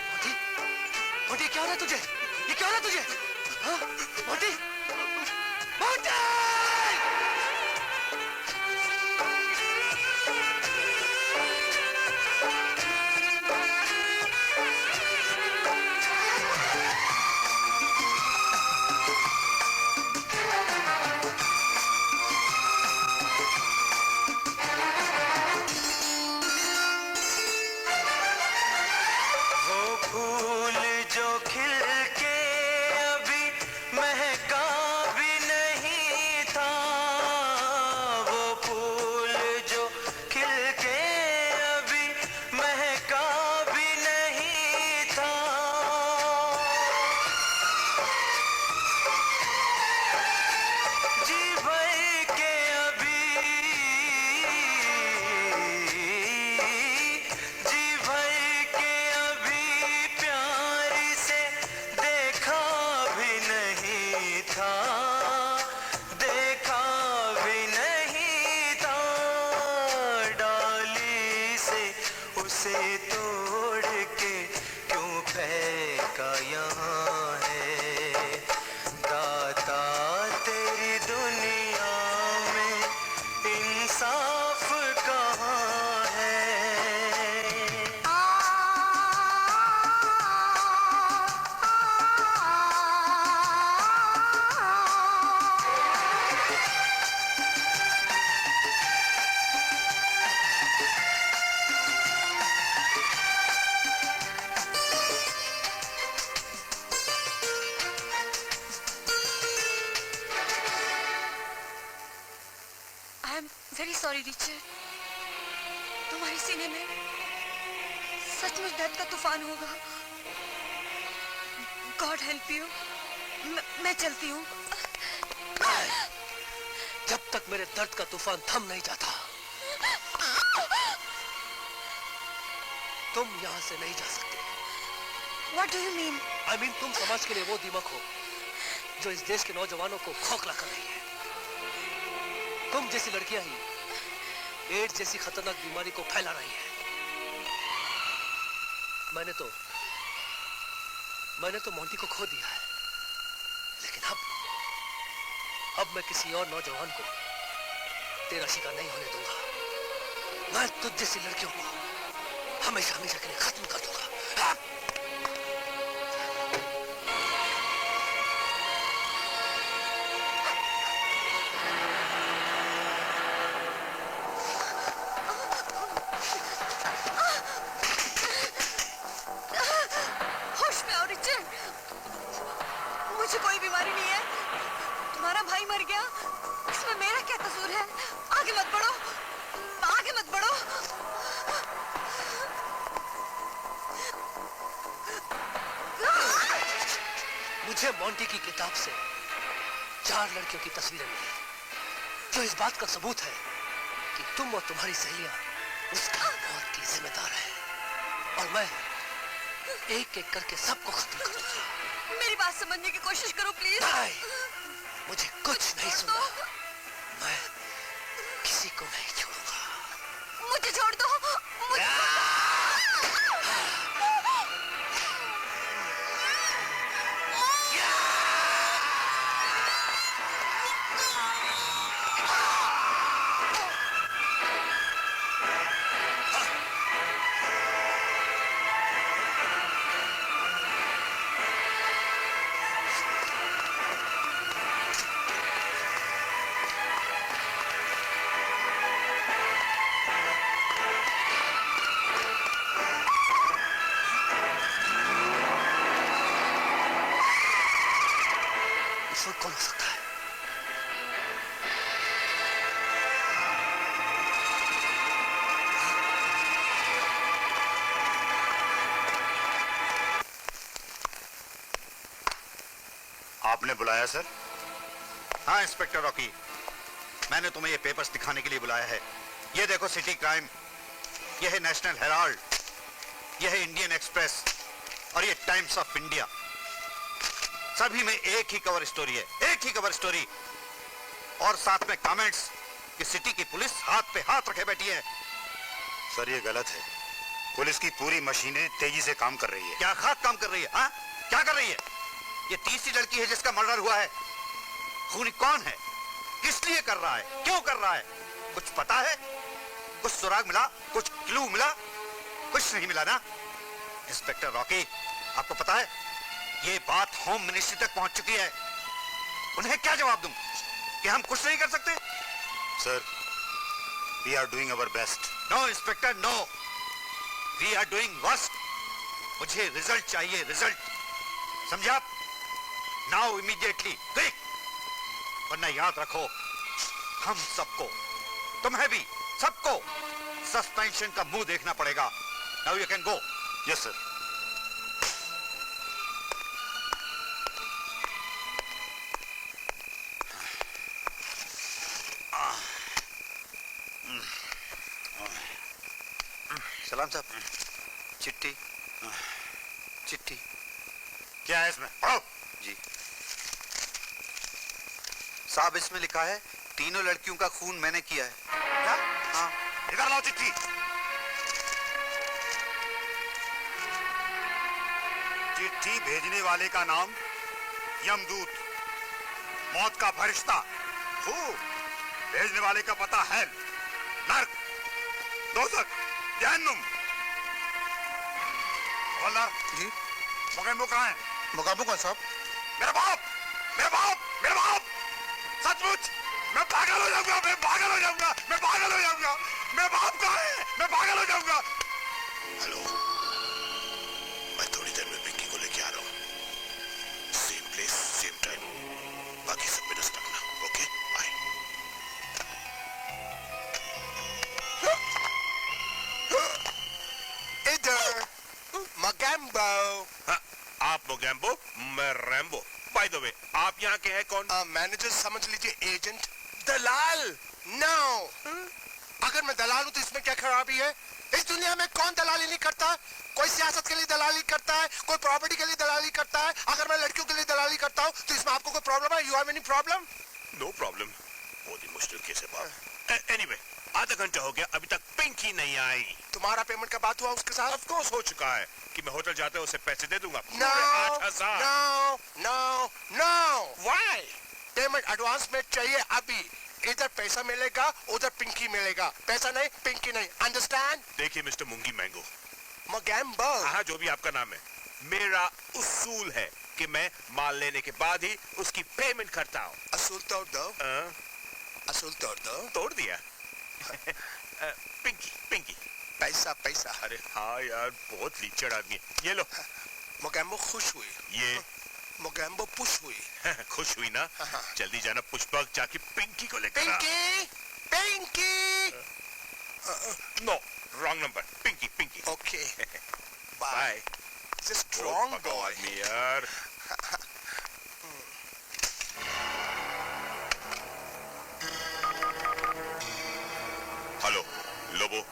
मोंटी, मोंटी क्या हो रहा है तुझे? ये क्या हो रहा है तुझे? हाँ? Monty, Monty! Very sorry Richard, तुम्हारे सीने में सचमुच दर्द का तूफान होगा। God help you. मैं चलती हूँ। जब तक मेरे दर्द का तूफान थम नहीं जाता, तुम यहाँ से नहीं जा सकते। What do you mean? I mean, तुम समाज के लिए वो दीमक हो जो इस देश के नौजवानों को खोखला कर रही है। तुम जैसी लड़कियां ही एड्स जैसी खतरनाक बीमारी को फैला रही है। मैंने तो मोंटी को खो दिया है, लेकिन अब मैं किसी और नौजवान को तेरा शिकार नहीं होने दूंगा। मैं तुझ जैसी लड़कियों को हमेशा हमेशा के लिए खत्म कर दूंगा। मुझे कोई बीमारी नहीं है। तुम्हारा भाई मर गया, इसमें मेरा क्या कसूर है? आगे मत बढ़ो, आगे मत बढ़ो। मुझे मोंटी की किताब से 4 लड़कियों की तस्वीरें मिली जो इस बात का सबूत है कि तुम और तुम्हारी सहेलियां उसकी मौत की जिम्मेदार है, और मैं एक एक करके सबको खत्म कर दूंगा। मेरी बात समझने की कोशिश करो प्लीज। नहीं, मुझे कुछ नहीं सुनना। मैं किसी को नहीं छोड़ूंगा। मुझे छोड़ दो, मुझे कौन हो सकता है? आपने बुलाया सर? हाँ इंस्पेक्टर रॉकी, मैंने तुम्हें ये पेपर्स दिखाने के लिए बुलाया है। ये देखो सिटी क्राइम, यह है नेशनल हेराल्ड, यह है इंडियन एक्सप्रेस और ये टाइम्स ऑफ इंडिया। सभी में एक ही कवर स्टोरी है, एक ही कवर स्टोरी, और साथ में कमेंट्स कि सिटी की पुलिस हाथ पे हाथ रखे बैठी है। सर ये गलत है। पुलिस की पूरी मशीनरी तेजी से काम कर रही है। क्या खाक काम कर रही है? हाँ, क्या कर रही है? ये तीसरी लड़की है जिसका मर्डर हुआ है। खूनी कौन है, किस लिए कर रहा है, क्यों कर रहा है, कुछ पता है? कुछ सुराग मिला, कुछ क्लू मिला? कुछ नहीं मिला ना। इंस्पेक्टर रॉकी, आपको पता है ये बात होम मिनिस्ट्री तक पहुंच चुकी है। उन्हें क्या जवाब दूं कि हम कुछ नहीं कर सकते? Sir, we are doing our best. No inspector, no, we are doing worst. मुझे रिजल्ट चाहिए, रिजल्ट, समझा? नाउ इमीडिएटली, क्विक, वरना याद रखो हम सबको, तुम्हें भी, सबको सस्पेंशन का मुंह देखना पड़ेगा। Now you can go. Yes sir. सलाम साहब, चिट्ठी, चिट्ठी। क्या है इसमें? पढ़ो। जी साहब, इसमें लिखा है तीनों लड़कियों का खून मैंने किया है। क्या? हाँ। इधर लाओ चिट्ठी। चिट्ठी भेजने वाले का नाम यमदूत, मौत का फरिश्ता, भेजने वाले का पता है नर्क, दोजख, जहन्नुम। हवलदार जी, मुगेम्बो कहाँ है? मुगाबो कौन साहब? मेरा बाप, मेरा बाप, मेरा बाप! सचमुच मैं पागल हो जाऊंगा, मैं पागल हो जाऊंगा, मैं पागल हो जाऊंगा। मेरा बाप कहाँ है? मैं पागल हो जाऊंगा। हेलो, मैं थोड़ी देर में पिंकी को लेके आ रहा हूँ। Same place, same time. बाकी सब पे नजर रखना, ओके? बाय। इधर मगैम्बो। आप मोगैम्बो, मैं रैम्बो। बाय द वे, आप यहाँ के हैं कौन? मैनेजर समझ लीजिए, एजेंट, दलाल। नो, अगर मैं दलाल हूँ तो इसमें क्या खराबी है? इस दुनिया में कौन दलाली नहीं करता? कोई सियासत के लिए दलाली करता है, कोई प्रॉपर्टी के लिए दलाली करता है। अगर मैं लड़कियों के लिए दलाली करता हूँ तो इसमें आपको कोई प्रॉब्लम है? You have any problem? No problem. बहुत ही मुश्किल केस है बाप। एनीवे, आधा घंटा हो गया, अभी तक पिंकी नहीं आई। तुम्हारा पेमेंट का बात हुआ उसके साथ? ऑफ कोर्स हो चुका है कि मैं होटल जाते उसे पैसे दे दूंगा। No, 8,000। No, no, no. Why? Payment advance में चाहिए अभी। इधर पैसा मिलेगा, उधर पिंकी मिलेगा। पैसा नहीं, पिंकी नहीं। अंडरस्टैंड? देखिए मिस्टर मुंगी मैंगो, मगैम्बो। हाँ जो भी आपका नाम है, मेरा उसूल है कि मैं माल लेने के बाद ही उसकी पेमेंट करता हूँ। असूल तोड़ दो। असूल तोड़ दो। तोड़ दिया। पिंकी, पिंकी। पैसा, पैसा। अरे हाँ यार, बहुत लीचड़ आदमी है। ये लो। मोगैम्बो खुश हुई। ये मोगैम्बो पुश हुई। खुश हुई ना? जल्दी जाना पुष्पक, जाके पिंकी को लेकर आ। Pinky, Pinky. No, wrong number. Pinky, Pinky. Okay, bye. Strong boy यार। हेलो लोबो,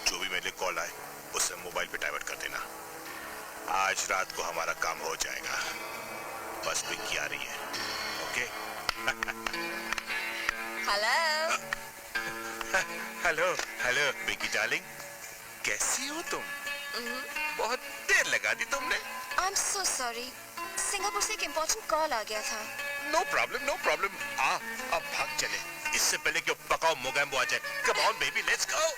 जो भी मेरे कॉल आए उससे मोबाइल पे डाइवर्ट कर देना। आज रात को हमारा काम हो जाएगा। बस पिंकी आ रही है, okay? Hello. Hello, hello Pinky darling, कैसी हो तुम? बहुत देर लगा दी तुमने। I am so sorry, Singapore से एक इम्पोर्टेंट कॉल आ गया था। No problem, no problem. अब भाग चले, इससे पहले कि पकाओ मोगैम्बो आ जाए। Come on baby, let's go.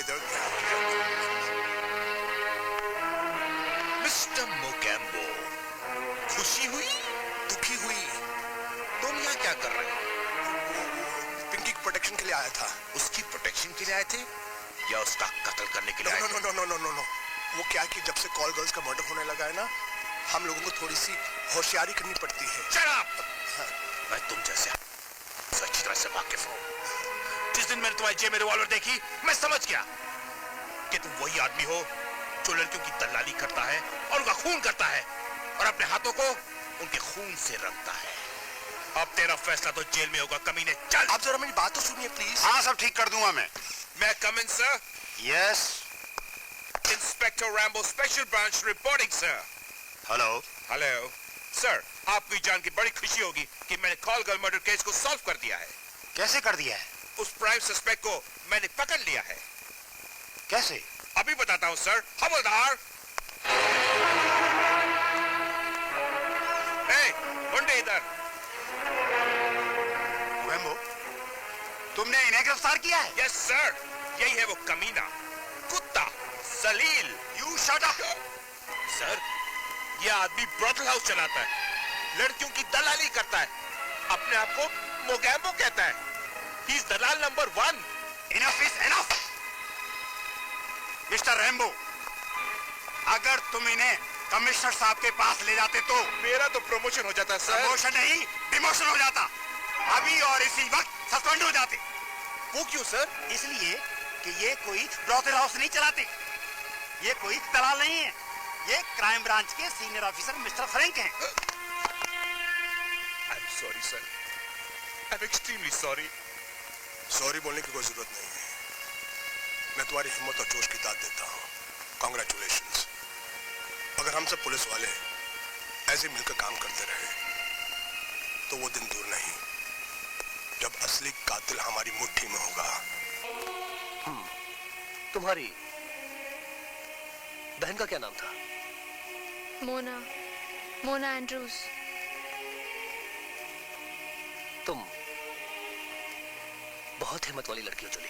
इधर क्या? मिस्टर मोगैम्बो, खुशी हुई, दुखी हुई? तुम यहाँ क्या कर रहे हो? पिंकी की प्रोटेक्शन के लिए आया था। उसकी प्रोटेक्शन के लिए आए थे या उसका कत्ल करने के लिए आए थे? नो। वो क्या है कि जब से कॉल गर्ल्स का मर्डर होने लगा है ना, हम लोगों को थोड़ी सी होशियारी करनी पड़ती है। Shut up! मैं तुम जैसे अच्छी तरह से वाकिफ हूँ। जिस दिन मैंने तुम्हारी जेब में रिवॉल्वर देखी, मैं समझ गया कि तुम वही आदमी हो जो लड़कियों की दलाली करता है और उनका खून करता है और अपने हाथों को उनके खून से रंगता है। अब तेरा फैसला तो जेल में होगा, कमीने। चल! आप जरा मेरी बात तो सुनिए प्लीज। हाँ, सब ठीक कर दूंगा मैं। मैं come in sir? Yes. Inspector Rambo, special branch reporting sir. Hello. Hello sir, आपको ये जान के बड़ी खुशी होगी कि मैंने कॉल गर्ल मर्डर केस को सॉल्व कर दिया है। कैसे कर दिया है? उस प्राइम सस्पेक्ट को मैंने पकड़ लिया है। कैसे? अभी बताता हूँ सर। हवलदार! ए, मुंडे इधर! मोगैम्बो, तुमने इन्हें गिरफ्तार किया है? यस सर, यही है वो कमीना, कुत्ता, जलील। You shut up! सर, ये आदमी ब्रॉथल हाउस चलाता है, लड़कियों की दलाली करता है, अपने आप को मोगैम्बो कहता है। He is Dalal number 1। Enough is enough! Mister Rambo, अगर तुम इन्हें कमिश्नर साहब के पास ले जाते तो मेरा तो प्रमोशन हो जाता सर। प्रमोशन नहीं, डिमोशन हो जाता। अभी और इसी वक्त सस्पेंड हो जाते। वो क्यों सर? इसलिए कि ये कोई ब्रॉथल हाउस नहीं चलाते, ये कोई दलाल नहीं है, ये क्राइम ब्रांच के सीनियर ऑफिसर मिस्टर फ्रैंक हैं। आई am sorry sir, I am extremely sorry. Sorry बोलने की कोई जरूरत नहीं है। मैं तुम्हारी हिम्मत और जोश की दाद देता हूँ। कॉन्ग्रेचुलेशंस। अगर हम सब पुलिस वाले ऐसे मिलकर काम करते रहे तो वो दिन दूर नहीं जब असली कातिल हमारी मुट्ठी में होगा। तुम्हारी बहन का क्या नाम था? मोना एंड्रूज। तुम बहुत हिम्मत वाली लड़की हो जुली।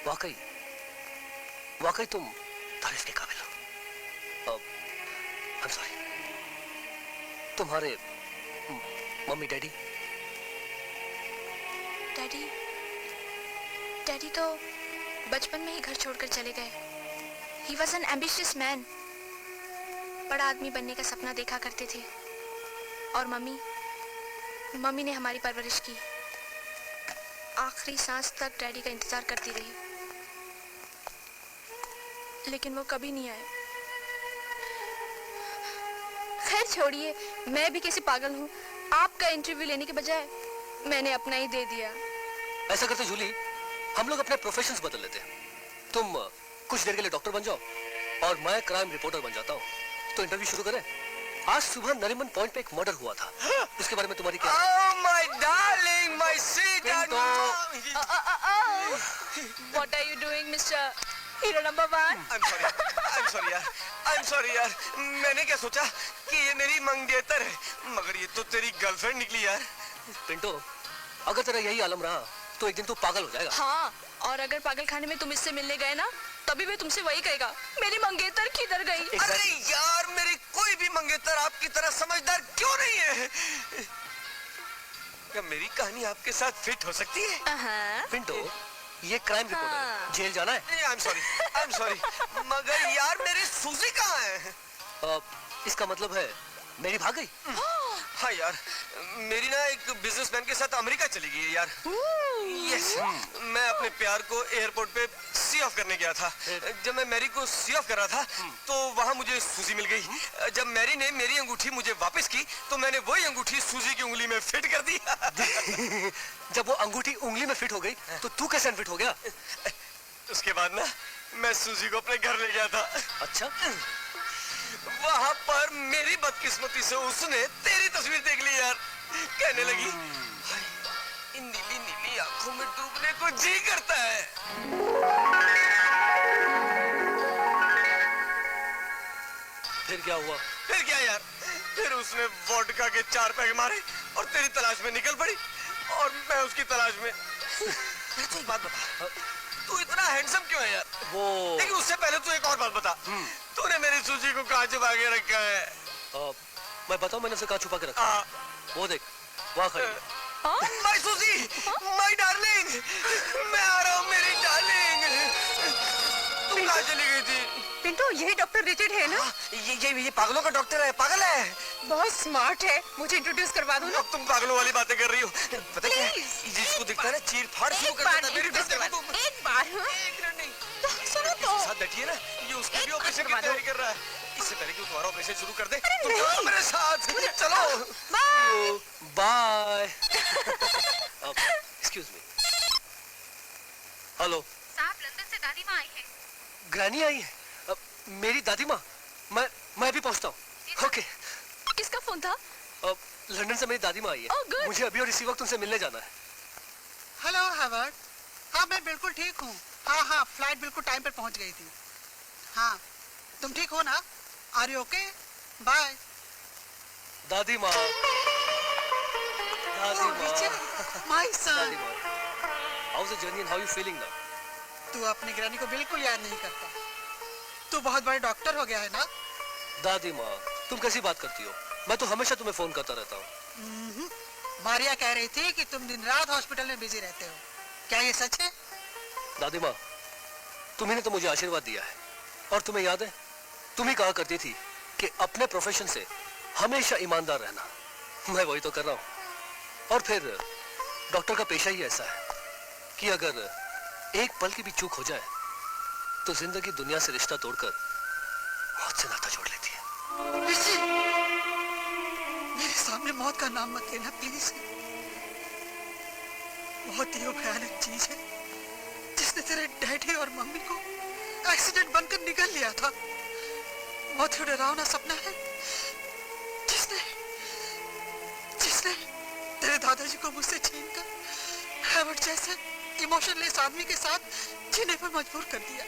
वाकई तुम तारीफ के काबिल हो। I'm sorry। तुम्हारे मम्मी डैडी तो बचपन में ही घर छोड़कर चले गए। He was an ambitious man। बड़ा आदमी बनने का सपना देखा करते थे। और मम्मी ने हमारी परवरिश की। आखिरी सांस तक डैडी का इंतजार करती रही, लेकिन वो कभी नहीं आए। खैर छोड़िए, मैं भी कैसे पागल हूँ। आपका इंटरव्यू लेने के बजाय मैंने अपना ही दे दिया। ऐसा करते जूली, हम लोग अपने प्रोफेशंस बदल लेते हैं। तुम कुछ देर के लिए डॉक्टर बन जाओ और मैं क्राइम रिपोर्टर बन जाता हूँ। तो इंटरव्यू शुरू करें। आज सुबह नरीमन पॉइंट पे एक मर्डर हुआ था, उसके बारे में तुम्हारी क्या? Oh my darling, my sweet What are you doing, Mr. Hero number 1? I'm sorry यार। मैंने क्या सोचा कि ये मेरी मंगेतर है, मगर ये तो तेरी गर्लफ्रेंड निकली यार। पिंटो, अगर तेरा यही आलम रहा तो एक दिन तू पागल हो जाएगा। हाँ, और अगर पागल खाने में तुम इससे मिलने गए ना, तभी भी तुमसे वही कहेगा, मेरी मंगेतर किधर गई? अरे यार, मेरी कोई भी मंगेतर आपकी तरह समझदार क्यों नहीं है? क्या मेरी कहानी आपके साथ फिट हो सकती है? पिंटो, ये क्राइम रिपोर्टर, जेल जाना है? I'm sorry, मगर यार मेरी सूजी कहाँ है? इसका मतलब है मेरी भाग गई? हाँ यार, मेरी ना एक बिजनेसमैन के साथ अमेरिका चली गई है यार। यस, मैं अपने प्यार को एयरपोर्ट पे सी ऑफ करने गया था। जब मैं मैरी को सी ऑफ कर रहा था तो वहाँ मुझे सूजी मिल गई। जब मैरी ने मेरी अंगूठी मुझे वापस की तो मैंने वही अंगूठी सूजी की उंगली में फिट कर दी। जब वो अंगूठी उंगली में फिट हो गई तो तू कैसे अनफिट हो गया? उसके बाद ना मैं सूजी को अपने घर ले गया था। अच्छा? वहाँ पर मेरी बदकिस्मती से उसने तेरी तस्वीर देख ली यार। कहने लगी, इन नीली नीली आंखों में डूबने को जी करता है। फिर क्या हुआ? फिर क्या यार, फिर उसने वोडका के 4 पैग मारे और तेरी तलाश में निकल पड़ी और मैं उसकी तलाश में। तो एक बात बता, तू इतना हैंडसम क्यों है यार? वो लेकिन उससे पहले तू एक और बात बता, तूने मेरी सूजी को कहाँ छुपा के रखा है? मैं बताऊं मैंने उसे कहाँ छुपा के रखा है? वो देख वहाँ खड़ी है। माय सूजी, माय डार्लिंग, मैं आ रहा हूँ मेरी डार्लिंग। तुम कहाँ चली गई थी? पिंटू, यही डॉक्टर रिचर्ड है ना? ये पागलों का डॉक्टर है, पागल है। बहुत स्मार्ट है, मुझे इंट्रोड्यूस करवा दो ना। अब तुम पागलों वाली बातें कर रही हो। पता क्या है? जिसको दिखता है ना चीर फाड़ शुरू कर देता है। मेरी तरफ देखो तुम। एक बार हाँ? एक मिनट नहीं। सुनो तो। साथ बैठिए ना, ये उसके भी ऑपरेशन की करवा दो। तैयारी कर रहा है। इससे पहले कि वो तुम्हारा ऑपरेशन शुरू कर दे, तुम नहीं। चलो मेरे साथ। चलो। Bye. Bye. Excuse me. Hello. साहब, लंदन से दादी माँ आई है। ग्रैनी आई है? मेरी दादी माँ? मैं अभी पहुंचता हूँ। ओके। किसका फोन था? लंदन से मेरी दादी माँ आई Oh, है। good. मुझे अभी और इसी वक्त उनसे मिलने जाना है। Hello Howard. हाँ, मैं बिल्कुल ठीक हूँ। हाँ, फ्लाइट बिल्कुल टाइम पर पहुँच गई थी। हाँ, तुम ठीक हो ना? Are you okay? बाय। दादी माँ। दादी माँ। माय दादी सन। माँ। How is the journey and how you feeling now? तू अपनी ग्रैनी को बिल्कुल याद नहीं करता। तू बहुत बड़े डॉक्टर हो गया है ना? दादी माँ, तुम कैसी बात करती हो? मैं तो हमेशा तुम्हें फोन करता रहता हूँ। मारिया कह रही थी कि तुम दिन रात हॉस्पिटल में बिजी रहते हो। क्या ये सच है? दादी माँ, तुम्ही ने तो मुझे आशीर्वाद दिया है और तुम्हें याद है, तुम ही कहा करती थी कि अपने प्रोफेशन से हमेशा ईमानदार रहना। मैं वही तो कर रहा हूँ। और फिर डॉक्टर का पेशा ही ऐसा है कि अगर एक पल की भी चूक हो जाए तो जिंदगी दुनिया से रिश्ता तोड़कर मौत से नाता जोड़ लेती है। ऋषि, मेरे सामने मौत का नाम मत लेना प्लीज। बहुत ही वो भयानक चीज है जिसने तेरे डैडी और मम्मी को एक्सीडेंट बनकर निकल लिया था। बहुत ही डरावना सपना है जिसने तेरे दादाजी को मुझसे छीनकर हैवर्ड जैसे इमोशनलेस आदमी के साथ जीने पर मजबूर कर दिया।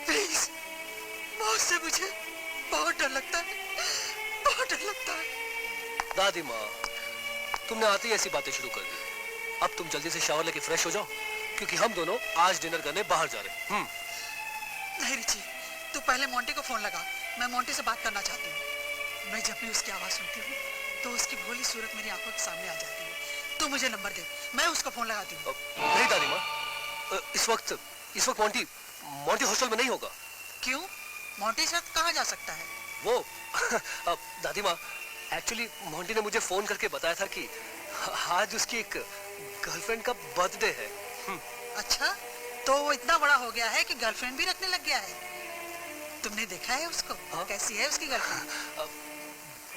प्लीज, मौत से मुझे बहुत डर लगता है, बहुत डर लगता है। दादी माँ, तुमने आते ही ऐसी बातें शुरू कर दी। अब तुम जल्दी से शावर लेके फ्रेश हो जाओ, क्योंकि हम दोनों आज डिनर करने बाहर जा रहे हैं। नहीं रिची, तू पहले मोंटी को फोन लगा। मैं मोंटी से बात करना चाहती हूँ। मैं जब भी उसकी आवाज सुनती हूँ तो उसकी भोली सूरत मेरी आंखों के सामने आ जाती है। तू मुझे नंबर दे, मैं उसको फोन लगाती हूँ। नहीं दादी माँ, इस वक्त मोंटी हॉस्टल में नहीं होगा। क्यों? मोंटी साथ कहाँ जा सकता है? वो दादी माँ, एक्चुअली मोंटी ने मुझे फोन करके बताया था कि आज उसकी एक गर्लफ्रेंड का बर्थडे है। अच्छा, तो वो इतना बड़ा हो गया है कि गर्लफ्रेंड भी रखने लग गया है। तुमने देखा है उसको? कैसी है उसकी गर्लफ्रेंड?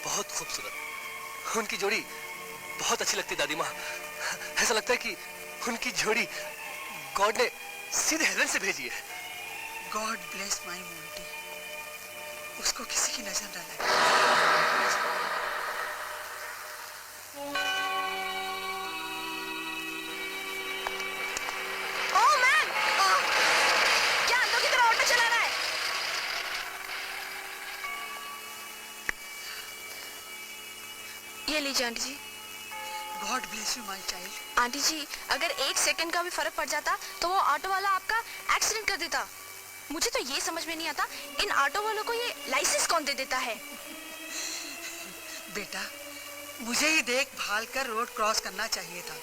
बहुत खूबसूरत। उनकी जोड़ी बहुत अच्छी लगती दादी माँ। ऐसा लगता है कि उनकी जोड़ी गॉड ने सीधे हेवन से भेजी है। God bless my Monty. उसको किसी की नजर न लगे। ओह मैम, क्या अंधों की तरह ऑटो चलाना है? ये लीजिए aunty ji. God bless you my child. Aunty ji, अगर 1 सेकंड का भी फर्क पड़ जाता तो वो ऑटो वाला आपका एक्सीडेंट कर देता। मुझे तो ये समझ में नहीं आता, इन ऑटो वालों को ये लाइसेंस कौन दे देता है? बेटा, मुझे ही देख भाल कर रोड क्रॉस करना चाहिए था।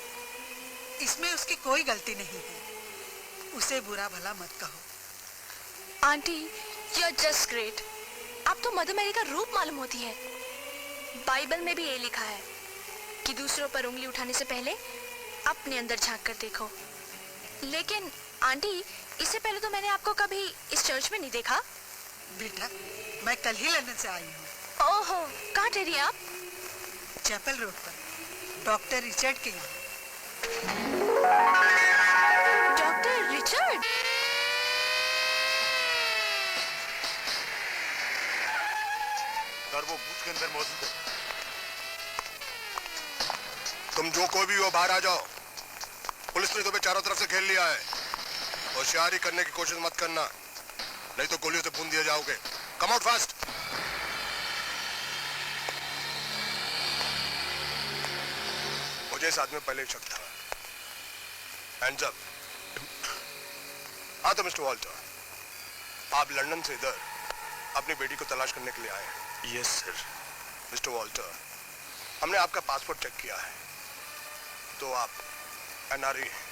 इसमें उसकी कोई गलती नहीं है। उसे बुरा भला मत कहो। Aunty, you are just great. आप तो मदर मैरी का रूप मालूम होती है। बाइबल में भी ये लिखा है कि दूसरों पर उंगली उठाने से पहले अपने अंदर झांक कर देखो। लेकिन आंटी, इससे पहले तो मैंने आपको कभी इस चर्च में नहीं देखा। बेटा, मैं कल ही लंदन से आई हूँ। ओहो, कहाँ ठहरी हैं आप? चैपल रोड पर, डॉक्टर रिचर्ड के यहाँ। Doctor Richard? सर, वो बूथ के अंदर मौजूद है। तुम जो कोई भी हो बाहर आ जाओ। पुलिस ने तुम्हें चारों तरफ से घेर लिया है। होशियारी करने की कोशिश मत करना, नहीं तो गोलियों से भून दिए जाओगे। Come out fast. मुझे इस आदमी में पहले ही शक था। Hands up. हाँ तो मिस्टर वॉल्टर, आप लंदन से इधर अपनी बेटी को तलाश करने के लिए आए हैं। Yes sir. मिस्टर वॉल्टर, हमने आपका पासपोर्ट चेक किया है, तो आप एनआरई हैं।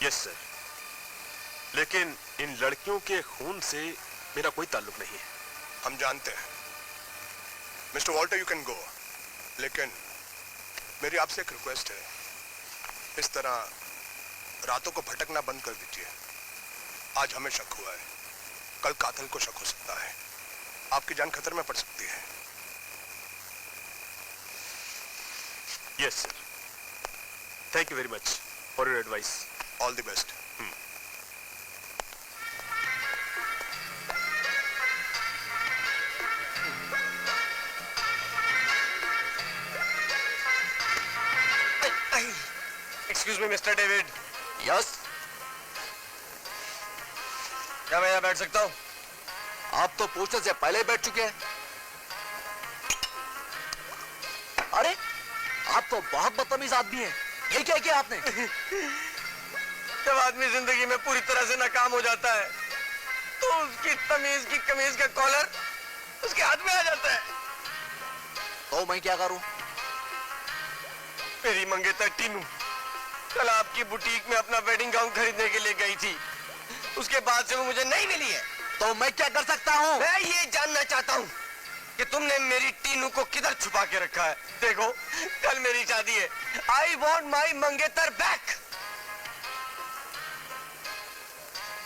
यस सर, लेकिन इन लड़कियों के खून से मेरा कोई ताल्लुक नहीं है। हम जानते हैं। Mister Walter, you can go, लेकिन मेरी आपसे एक रिक्वेस्ट है, इस तरह रातों को भटकना बंद कर दीजिए। आज हमें शक हुआ है, कल कातिल को शक हो सकता है, आपकी जान खतरे में पड़ सकती है। Yes sir, thank you very much for your advice. All the best. Excuse me mister David. Yes. क्या मैं यहाँ बैठ सकता हूँ? आप तो पूछने से पहले ही बैठ चुके हैं। अरे आप तो बहुत बदतमीज आदमी हैं। ये क्या किया आपने? जब आदमी जिंदगी में पूरी तरह से नाकाम हो जाता है तो उसकी तमीज की कमीज का कॉलर उसके हाथ में आ जाता है। तो मैं क्या करूं? मेरी मंगेतर टीनू कल आपकी बुटीक में अपना वेडिंग गाउन खरीदने के लिए गई थी, उसके बाद से वो मुझे नहीं मिली है। तो मैं क्या कर सकता हूं? मैं ये जानना चाहता हूँ कि तुमने मेरी टीनू को किधर छुपा के रखा है। देखो कल मेरी शादी है, आई वॉन्ट माई मंगेतर बैक।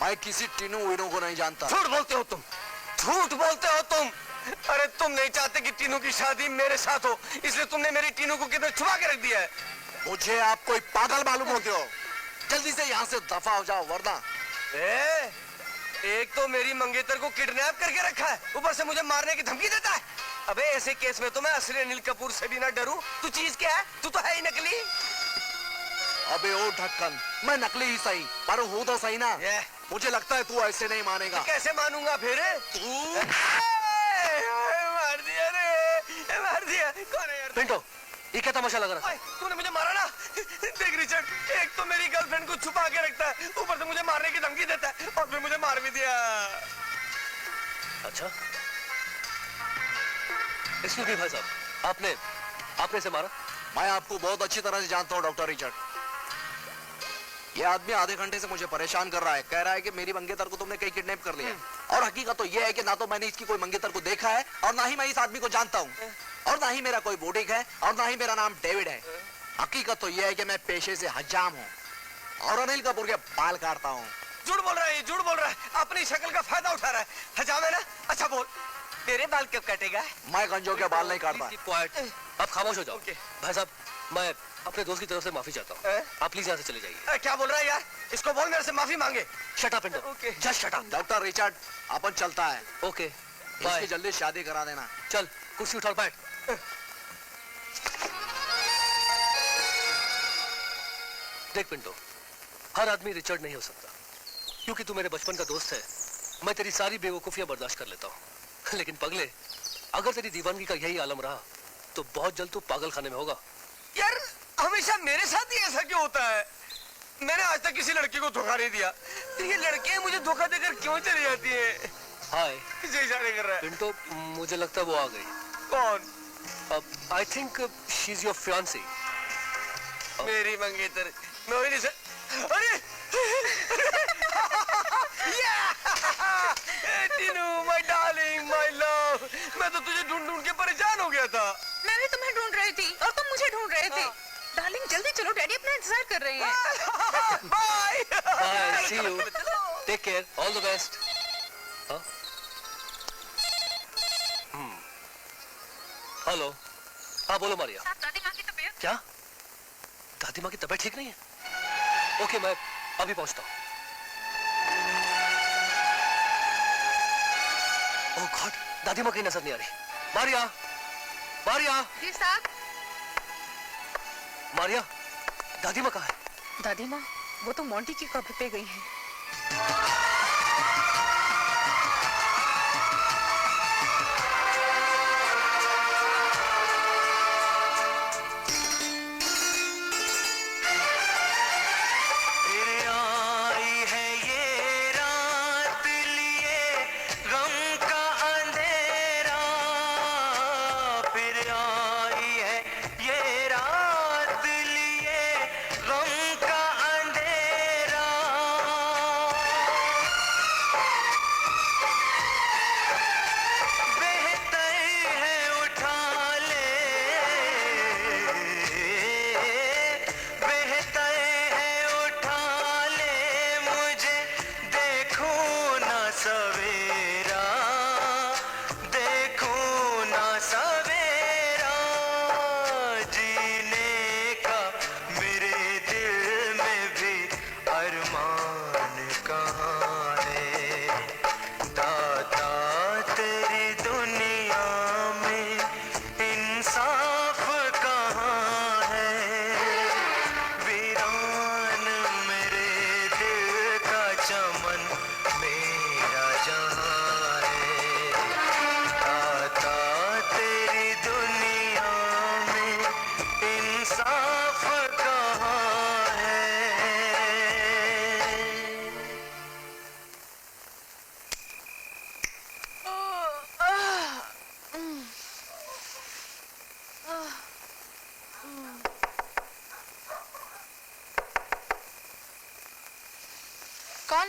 मैं किसी टीनू वीनू को नहीं जानता। झूठ बोलते हो तुम, झूठ बोलते हो तुम। अरे तुम नहीं चाहते कि टीनू की शादी मेरे साथ हो, इसलिए तुमने मेरी टीनू को किधर छुपा के रख दिया है। मुझे आप कोई पागल मालूम होते हो। जल्दी से यहाँ से दफा हो जाओ, वरना एक तो मेरी मंगेतर को किडनैप करके रखा है, ऊपर से मुझे मारने की धमकी देता है। अबे ऐसे केस में तो मैं असली अनिल कपूर से भी ना डरूं। तू चीज क्या है? तू तो है ही नकली। अबे ओ ढक्कन, मैं नकली ही सही पर हूँ तो सही ना। मुझे लगता है तू ऐसे नहीं मानेगा। तो कैसे मानूंगा फिर? तू मार दिया रे, मार दिया। कौन है यार? पिंटो, ये क्या तमाशा लग रहा है? तूने मुझे मारा ना। देख रिचर्ड, एक तो मेरी गर्लफ्रेंड को छुपा के रखता है, ऊपर से मुझे मारने की धमकी देता है और फिर मुझे मार भी दिया। अच्छा, एक्सक्यूज मी भाई साहब, आपने इसे मारा? मैं आपको बहुत अच्छी तरह से जानता हूँ डॉक्टर रिचर्ड। ये आदमी आधे घंटे से मुझे परेशान कर रहा है, कह रहा है कि मेरी मंगेतर को तुमने कहीं किडनैप कर लिया। और हकीकत तो ये है कि ना तो मैंने इसकी कोई मंगेतर को देखा है और ना ही मैं इस आदमी को जानता हूँ, और ना ही मेरा कोई बुटीक है और ना ही मेरा नाम डेविड है। हकीकत तो ये है कि मैं पेशे से हजाम हूँ और अनिल कपूर के बाल काटता हूँ। झूठ बोल रहा है, झूठ बोल रहा है, अपनी शक्ल का फायदा उठा रहा है। हजाम है ना? अच्छा बोल, तेरे बाल कब कटेगा? मैं गंजों के बाल नहीं काटता। आप खामोश हो जाओ। भाई साहब, मैं अपने दोस्त की तरफ से माफी चाहता हूँ, आप प्लीज यहाँ से चले जाइए। क्या बोल रहा है यार? इसको बोल मेरे से माफी मांगे। Shut up Pinto, just shut up. Doctor Richard, अपन चलता है। Okay bye. इसकी जल्दी शादी करा देना। चल कुर्सी उठा बैठ। देख पिंटो, हर आदमी रिचर्ड नहीं हो सकता। क्योंकि तू मेरे बचपन का दोस्त है, मैं तेरी सारी बेवकूफियां बर्दाश्त कर लेता हूँ। लेकिन पगले, अगर तेरी दीवानगी का यही आलम रहा तो बहुत जल्द तू पागल खाने में होगा। यार हमेशा मेरे साथ ही ऐसा क्यों होता है? मैंने आज तक किसी लड़की को धोखा नहीं दिया, ये लड़कियां मुझे धोखा देकर क्यों चली जाती है? हाय, किसे इशारे कर रहा है? पिंटो, मुझे लगता है वो आ गई। कौन? I think she is your fiancée. मेरी मंगेतर, मैं वही नहीं अरे Tinu, my darling, my love, मैं तो तुझे ढूंढ ढूंढ के परेशान हो गया था। मैं भी तुम्हें ढूंढ रही थी और तुम मुझे ढूंढ रहे थे। डार्लिंग जल्दी चलो, डैडी अपना इंतजार कर रहे हैं। Bye bye, see you, take care, all the best. Hello, हाँ बोलो मारिया। दादी माँ की तबीयत? क्या? दादी माँ की तबीयत ठीक नहीं है? ओके, मैं अभी पहुंचता हूँ। ओह गॉड, दादी माँ कहीं नजर नहीं आ रही। मारिया, मारिया। जी साहब। मारिया, दादी माँ कहाँ है? दादी माँ, वो तो मोंटी की कब्र पे गई हैं। तेरे आई है ये रात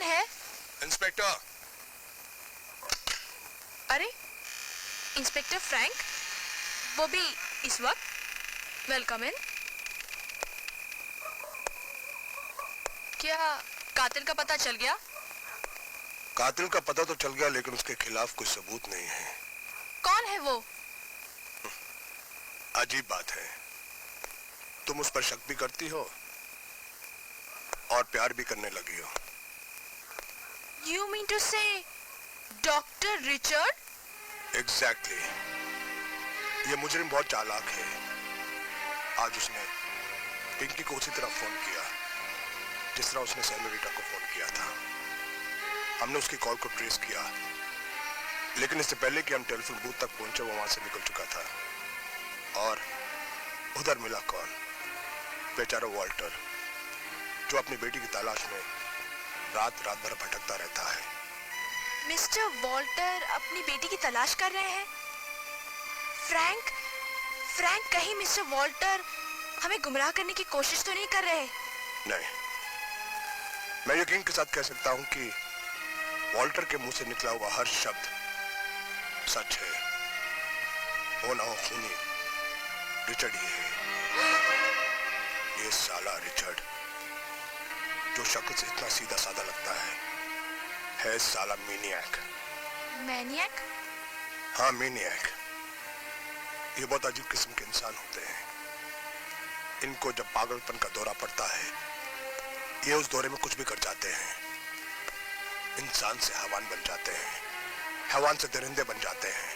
कौन है? इंस्पेक्टर। अरे इंस्पेक्टर फ्रैंक, वो भी इस वक्त? Welcome in. क्या कातिल का पता चल गया? कातिल का पता तो चल गया, लेकिन उसके खिलाफ कोई सबूत नहीं है। कौन है वो? अजीब बात है, तुम उस पर शक भी करती हो और प्यार भी करने लगी हो। You mean to say doctor Richard? Exactly. ये मुजरिम बहुत चालाक है। आज उसने पिंकी को उसी तरह फोन किया जिस तरह उसने सेनोरिटा को फोन किया था। हमने उसकी कॉल को ट्रेस किया, लेकिन इससे पहले कि हम टेलीफोन बूथ तक पहुंचे वो वहां से निकल चुका था। और उधर मिला कौन? बेचारा वॉल्टर, जो अपनी बेटी की तलाश में रात भर भटकता रहता है। मिस्टर वॉल्टर अपनी बेटी की तलाश कर रहे हैं? फ्रैंक कहीं मिस्टर वॉल्टर हमें गुमराह करने की कोशिश तो नहीं कर रहे? नहीं, मैं यकीन के साथ कह सकता हूं कि वॉल्टर के मुंह से निकला हुआ हर शब्द सच है। हो ना हो खूनी रिचर्ड ही है। ये साला रिचर्ड, जो शक्ल से इतना सीधा साधा लगता है साला मैनिएक। मैनिएक? हाँ, मैनिएक। ये बहुत अजीब किस्म के इंसान होते हैं। इनको जब पागलपन का दौरा पड़ता है, ये उस दौरे में कुछ भी कर जाते हैं। इंसान से हैवान बन जाते हैं, हैवान से दरिंदे बन जाते हैं।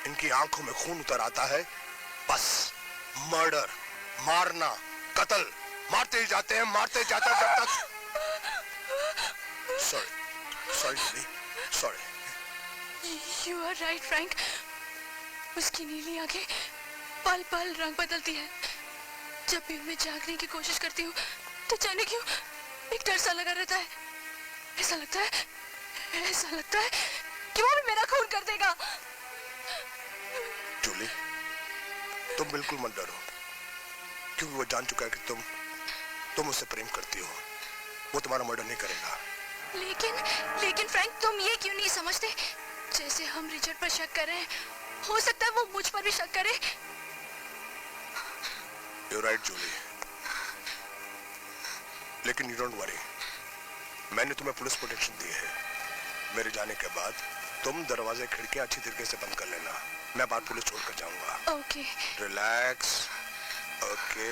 इनकी आंखों में खून उतर आता है। बस मर्डर, मारना, कत्ल, मारते ही जाते हैं, मारते जाते हैं जब तक। Sorry, You are right, Frank. उसकी नीली आंखें पल पल रंग बदलती है। जब भी मैं जागने की कोशिश करती हूँ तो जाने क्यों एक डर सा लगा रहता है। ऐसा लगता है कि वो भी मेरा खून कर देगा। जूली, तुम बिल्कुल मत डरो, क्योंकि वो जान चुका है कि तुम उससे प्रेम करती हो। वो तुम्हारा मर्डर नहीं करेगा। लेकिन फ्रैंक, तुम ये क्यों नहीं समझते? जैसे हम रिचर्ड पर शक कर रहे हैं, हो सकता है वो मुझ पर भी शक करे। You're right, Jully. लेकिन you don't worry, मैंने तुम्हें पुलिस प्रोटेक्शन दी है। मेरे जाने के बाद तुम दरवाजे खिड़कियां अच्छी तरीके से बंद कर लेना। मैं बाहर पुलिस छोड़कर जाऊंगा। Okay. Relax. Okay.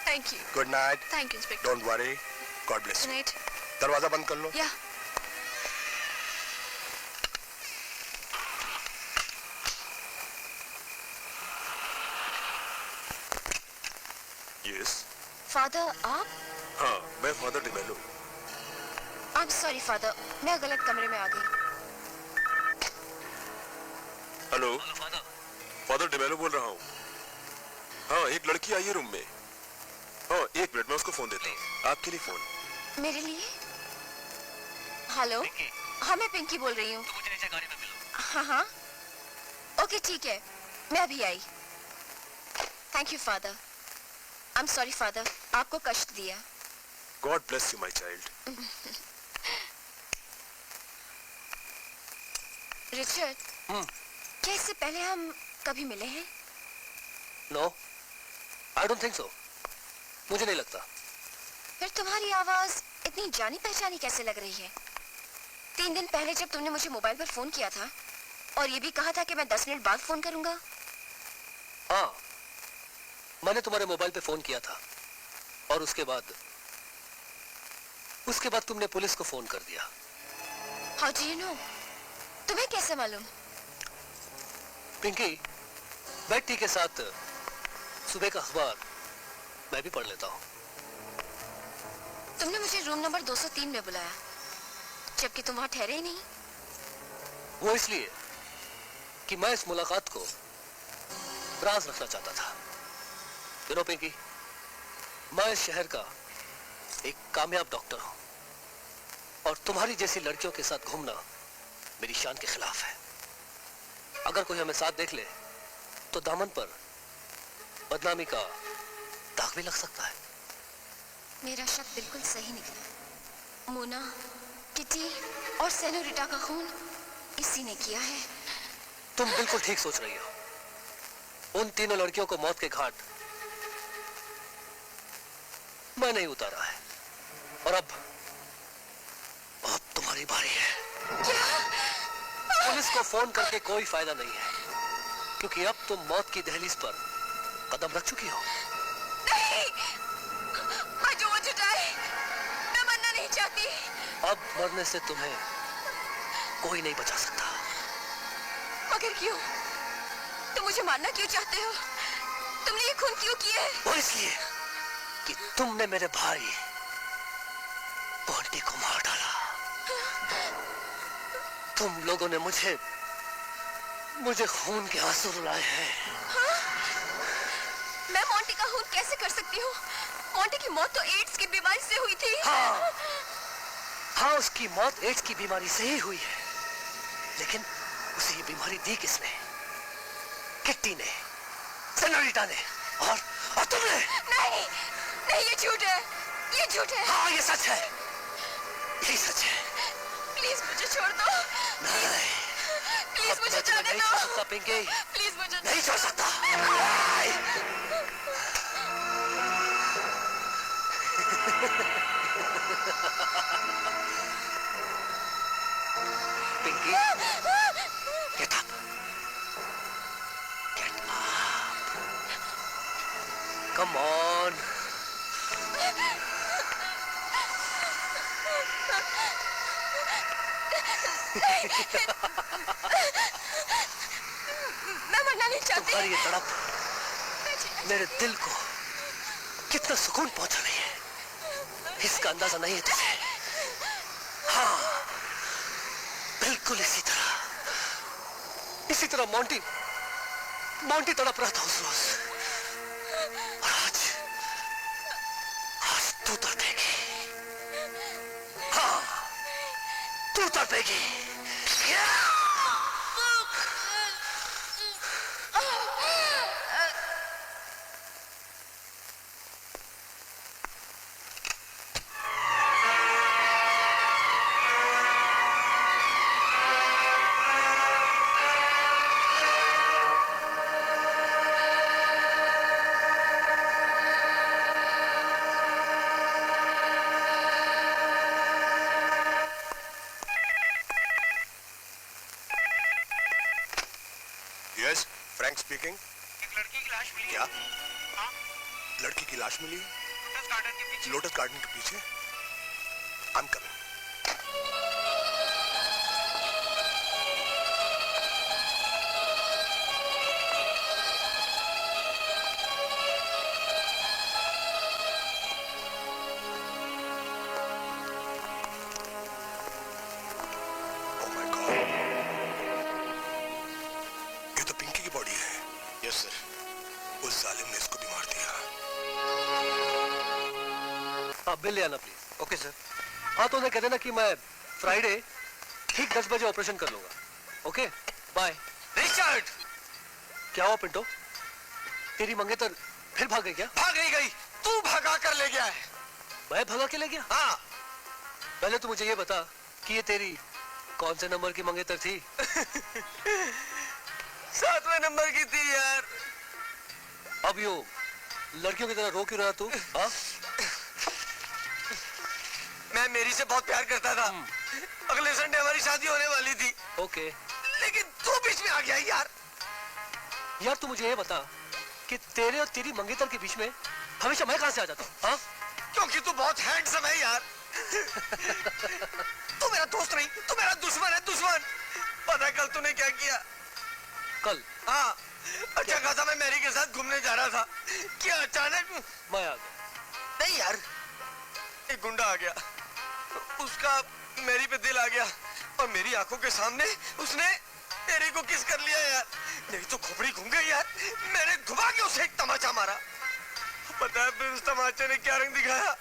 Thank you. Good night. Thank you inspector. Don't worry, God bless you. Night. दरवाजा बंद कर लो। या। यस। फादर, आप? हाँ, मैं father D'Mello. I am sorry father, मैं गलत कमरे में आ गई। हेलो फादर डिमेलो बोल रहा हूँ। हाँ, एक लड़की आई है रूम में। हाँ, एक मिनट में उसको फोन देता हूँ। आपके लिए फोन। मेरे लिए? हेलो, हाँ मैं पिंकी बोल रही हूँ। तो मुझे नीचे गाड़ी में मिलो। हाँ, ओके ठीक है, मैं अभी आई। Thank you father. I am sorry father, आपको कष्ट दिया। God bless you my child. Richard, क्या इससे पहले हम कभी मिले हैं? No, I don't think so. मुझे नहीं लगता। फिर तुम्हारी आवाज इतनी जानी पहचानी कैसे लग रही है? 3 दिन पहले जब तुमने मुझे मोबाइल पर फोन किया था और ये भी कहा था कि मैं 10 मिनट बाद फोन करूंगा। हाँ, मैंने तुम्हारे मोबाइल पे फोन किया था और उसके बाद तुमने पुलिस को फोन कर दिया। How do you know? तुम्हें कैसे मालूम? पिंकी, बेड टी के साथ सुबह का अखबार मैं भी पढ़ लेता हूँ। तुमने मुझे रूम नंबर 203 में बुलाया, जबकि तुम वहां ठहरे ही नहीं। वो इसलिए कि मैं इस मुलाकात को राज रखना चाहता था। यू नो पिंकी, मैं इस शहर का एक कामयाब डॉक्टर हूं और तुम्हारी जैसी लड़कियों के साथ घूमना मेरी शान के खिलाफ है। अगर कोई हमें साथ देख ले तो दामन पर बदनामी का दाग भी लग सकता है। मेरा शक बिल्कुल सही निकला। मोना, किटी और सेनोरिटा का खून इसी ने किया है। तुम बिल्कुल ठीक सोच रही हो। उन तीनों लड़कियों को मौत के घाट मैंने ही उतारा है। और अब तुम्हारी बारी है। पुलिस को फोन करके कोई फायदा नहीं है, क्योंकि अब तुम मौत की दहलीज पर कदम रख चुकी हो। नहीं, मुझे वो छुटाए, मैं मरना नहीं चाहती। अब मरने से तुम्हें कोई नहीं बचा सकता। मगर क्यों? तुम मुझे मारना क्यों चाहते हो? तुमने ये खून क्यों किया है? वो इसलिए कि तुमने मेरे भाई मोंटी को मार डाला। तुम लोगों ने मुझे खून के आंसू रुलाए हैं। हाँ? मैं मोंटी का खून कैसे कर सकती हूँ? मोंटी की मौत तो एड्स की बीमारी से हुई थी। हाँ, उसकी मौत एड्स की बीमारी से ही हुई है। लेकिन उसे ये बीमारी दी किसने? किट्टी ने, सेनोरिटा ने और तुमने। नहीं, नहीं, ये झूठ है, ये झूठ है। हाँ, ये सच है, यही सच है। प्लीज मुझे छोड़ दो। नहीं, प्लीज मुझे जाने दो। नहीं छोड़ सकता पिंकी। प्लीज मुझे नहीं छोड़ सकता। Pinky, get up. Get up. Come on. मैं मरना नहीं चाहती। तुम्हारी ये तड़प मेरे दिल को कितना सुकून पहुंचा रही है, इसका अंदाजा नहीं है तुझे। हाँ, बिल्कुल इसी तरह मोंटी तड़प रहा था उस रोज। और आज तू तड़पेगी। हाँ, तू तड़पेगी। Yes, Frank speaking. एक लड़की की लाश मिली। क्या? हाँ? लड़की की लाश मिली? लोटस गार्डन के पीछे। लोटस गार्डन के पीछे? I am coming. Yes sir. उस जालिम ने इसको भी मार दिया। हाँ, बिल ले आना प्लीज। Okay sir. हाँ, तो उन्हें कह देना कि मैं फ्राइडे ठीक 10 बजे ऑपरेशन कर लूंगा। Okay, bye. रिचर्ड! क्या हुआ पिंटो? तेरी मंगेतर फिर भाग गई क्या? भाग नहीं गई, तू भगा कर ले गया है। मैं भगा के ले गया? हाँ। पहले तू मुझे ये बता कि ये तेरी कौन से नंबर की मंगेतर थी? 7वें नंबर की थी यार। अब यो लड़कियों की तरह रो क्यों रहा तू? हाँ? मैं मेरी से बहुत प्यार करता था। अगले संडे हमारी शादी होने वाली थी। ओके। लेकिन तू बीच में आ गया यार। यार तू मुझे ये बता कि तेरे और तेरी मंगेतर के बीच में हमेशा मैं कहां से आ जाता हूँ? हाँ? क्योंकि तू बहुत हैंडसम है यार। तू मेरा दोस्त नहीं, तू मेरा दुश्मन है, दुश्मन। पता है कल तूने क्या किया? कल? हाँ, अच्छा खासा मैं मैरी के साथ घूमने जा रहा था कि अचानक मैं आ गया। नहीं यार, एक गुंडा आ गया। उसका मैरी पे दिल आ गया और मेरी आंखों के सामने उसने मैरी को किस कर लिया यार। मेरी तो खोपड़ी घूम गई यार। मैंने घुमा के उसे एक तमाचा मारा। पता है फिर उस तमाचे ने क्या रंग दिखाया?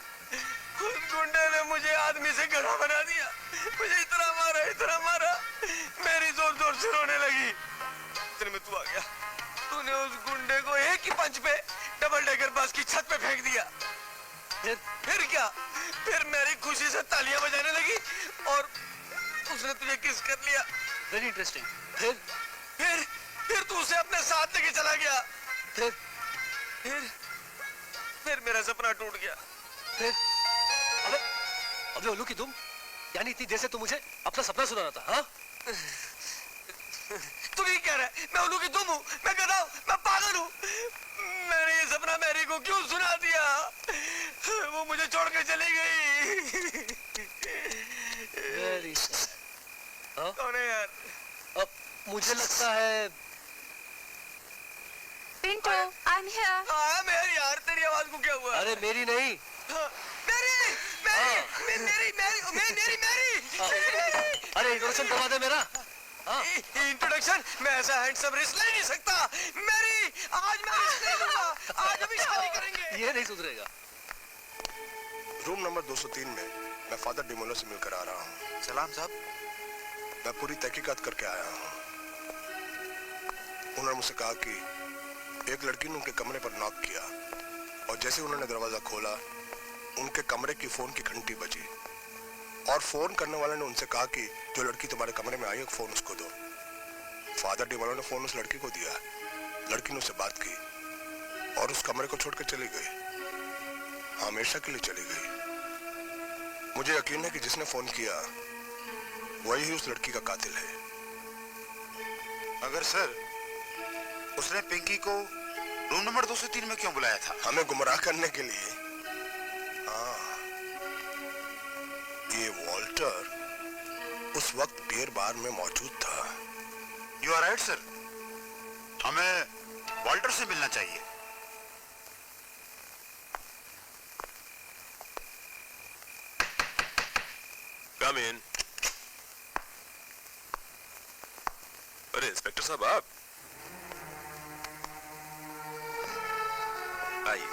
उस गुंडे ने मुझे आदमी से गधा बना दिया। मुझे इतना मारा, मेरी जोर जोर से रोने लगी। इतने में तू आ गया। तूने उस गुंडे को एक ही पंच पे डबल डेकर बस की छत पे फेंक दिया। फिर क्या? फिर मैरी खुशी से तालियां बजाने लगी और उसने तुझे किस कर लिया। Very interesting. फिर तू उसे अपने साथ लेके चला गया। फिर मेरा सपना टूट गया। अबे उल्लू की तुम, यानी इतनी देर से तू मुझे अपना सपना सुना रहा था? हाँ? तू नहीं कह रहा है मैं उल्लू की तुम हूँ, मैं गधा हूँ, मैं पागल हूँ। मैंने ये सपना मैरी को क्यों सुना दिया? वो मुझे छोड़ के चली गई। Very sad. कौन है यार? अब मुझे लगता है पिंटो, आई एम हियर। हाँ मेरी यार, तेरी आवाज को क्या हुआ? अरे मेरी नहीं, मेरी। अरे इंट्रोडक्शन करवा दे मेरा। इंट्रोडक्शन? मैं ऐसा हैंडसम रिस्क ले नहीं सकता। मेरी, आज मैं रिस्क नहीं लूंगा। आज अभी शादी करेंगे। ये नहीं सुधरेगा। रूम नंबर 203 में मैं फादर डिमोलो से मिलकर आ रहा हूँ। सलाम साहब। मैं पूरी तहकीकात करके आया हूँ। उन्होंने मुझसे कहा कि एक लड़की ने उनके कमरे पर नॉक किया और जैसे उन्होंने दरवाजा खोला उनके कमरे की फोन की घंटी बजी और फोन करने वाले ने उनसे कहा कि जो लड़की तुम्हारे कमरे में आई है फोन उसको दो। फादर डिमोलो ने फोन उस लड़की को दिया। लड़की ने उससे बात की और उस कमरे को छोड़कर चली गई। हमेशा के लिए चली गई। मुझे यकीन है कि जिसने फोन किया वही उस लड़की का कातिल है। मगर सर, उसने पिंकी को रूम नंबर 203 में क्यों बुलाया था? हमें गुमराह करने के लिए। हाँ, ये वॉल्टर उस वक्त बियर बार में मौजूद था। You are right sir. हमें वॉल्टर से मिलना चाहिए। कम इन। अरे इंस्पेक्टर साहब आप आइए।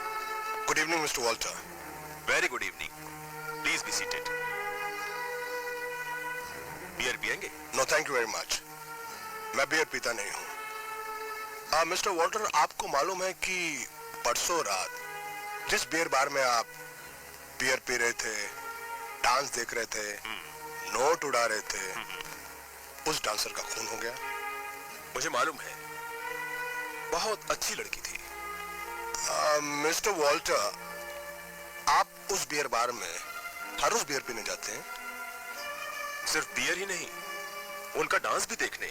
Good evening mister Walter. Very good evening, please be seated. Beer पिएंगे? No thank you very much, मैं बियर पीता नहीं हूँ। मिस्टर वॉल्टर, आपको मालूम है कि परसों रात जिस बियर बार में आप बियर पी रहे थे, डांस देख रहे थे, नोट उड़ा रहे थे, उस डांसर का खून हो गया? मुझे मालूम है, बहुत अच्छी लड़की थी। मिस्टर वॉल्टर, आप उस बियर बार में हर रोज बियर पीने जाते हैं? सिर्फ बियर ही नहीं, उनका डांस भी देखने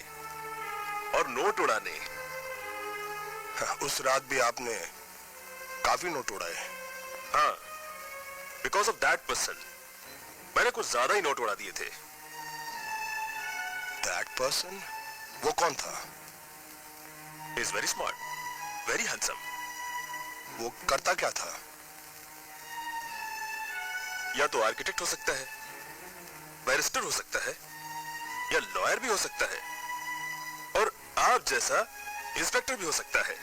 और नोट उड़ाने। उस रात भी आपने काफी नोट उड़ाए। हाँ, बिकॉज ऑफ दैट पर्सन मैंने कुछ ज्यादा ही नोट उड़ा दिए थे। That person? वो कौन था? Is very smart, very handsome. वो करता क्या था? या तो आर्किटेक्ट हो सकता है, बैरिस्टर हो सकता है, या लॉयर भी हो सकता है, और आप जैसा इंस्पेक्टर भी हो सकता है,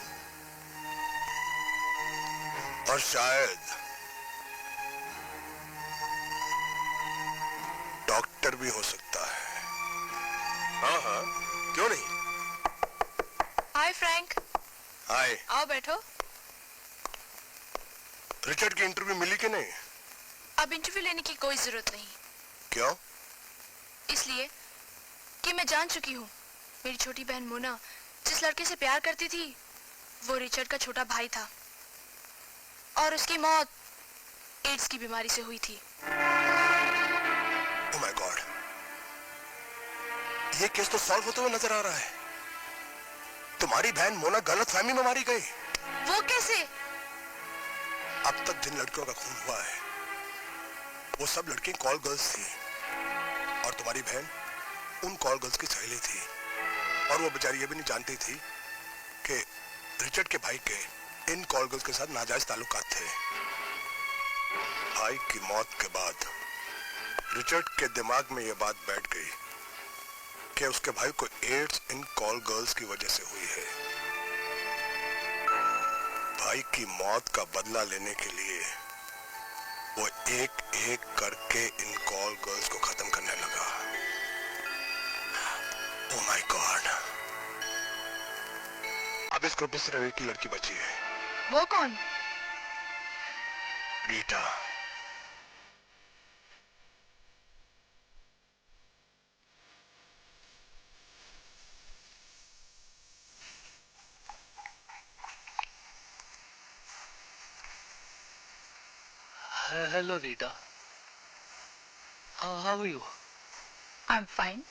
और शायद डॉक्टर भी हो सकता है। हाँ हाँ, क्यों नहीं। हाय फ्रैंक। हाय। आओ बैठो। रिचर्ड की इंटरव्यू मिली कि नहीं? अब इंटरव्यू लेने की कोई जरूरत नहीं। क्यों? इसलिए कि मैं जान चुकी हूँ मेरी छोटी बहन मोना जिस लड़के से प्यार करती थी वो रिचर्ड का छोटा भाई था और उसकी मौत एड्स की बीमारी से हुई थी। ओह माय गॉड, ये केस तो सॉल्व होते हुए नजर आ रहा है। तुम्हारी बहन मोना गलतफहमी में मारी गई। वो कैसे? अब तक जिन लड़कियों का खून हुआ है वो सब लड़की कॉल गर्ल्स थी और तुम्हारी बहन उन कॉल गर्ल्स की सहेली थी और वो बेचारी ये भी नहीं जानती थी कि रिचर्ड के भाई के इन कॉल गर्ल्स के साथ नाजायज ताल्लुकात थे। भाई की मौत के बाद रिचर्ड के दिमाग में ये बात बैठ गई कि उसके भाई को एड्स इन कॉल गर्ल्स की वजह से हुई है। भाई की मौत का बदला लेने के लिए वो एक एक करके इन कॉल गर्ल्स को खत्म करने लगा। ओह माय गॉड, अब इस ग्रुप में सिर्फ एक ही लड़की बची है। वो कौन? Rita. Hello Rita, how are you? I am fine,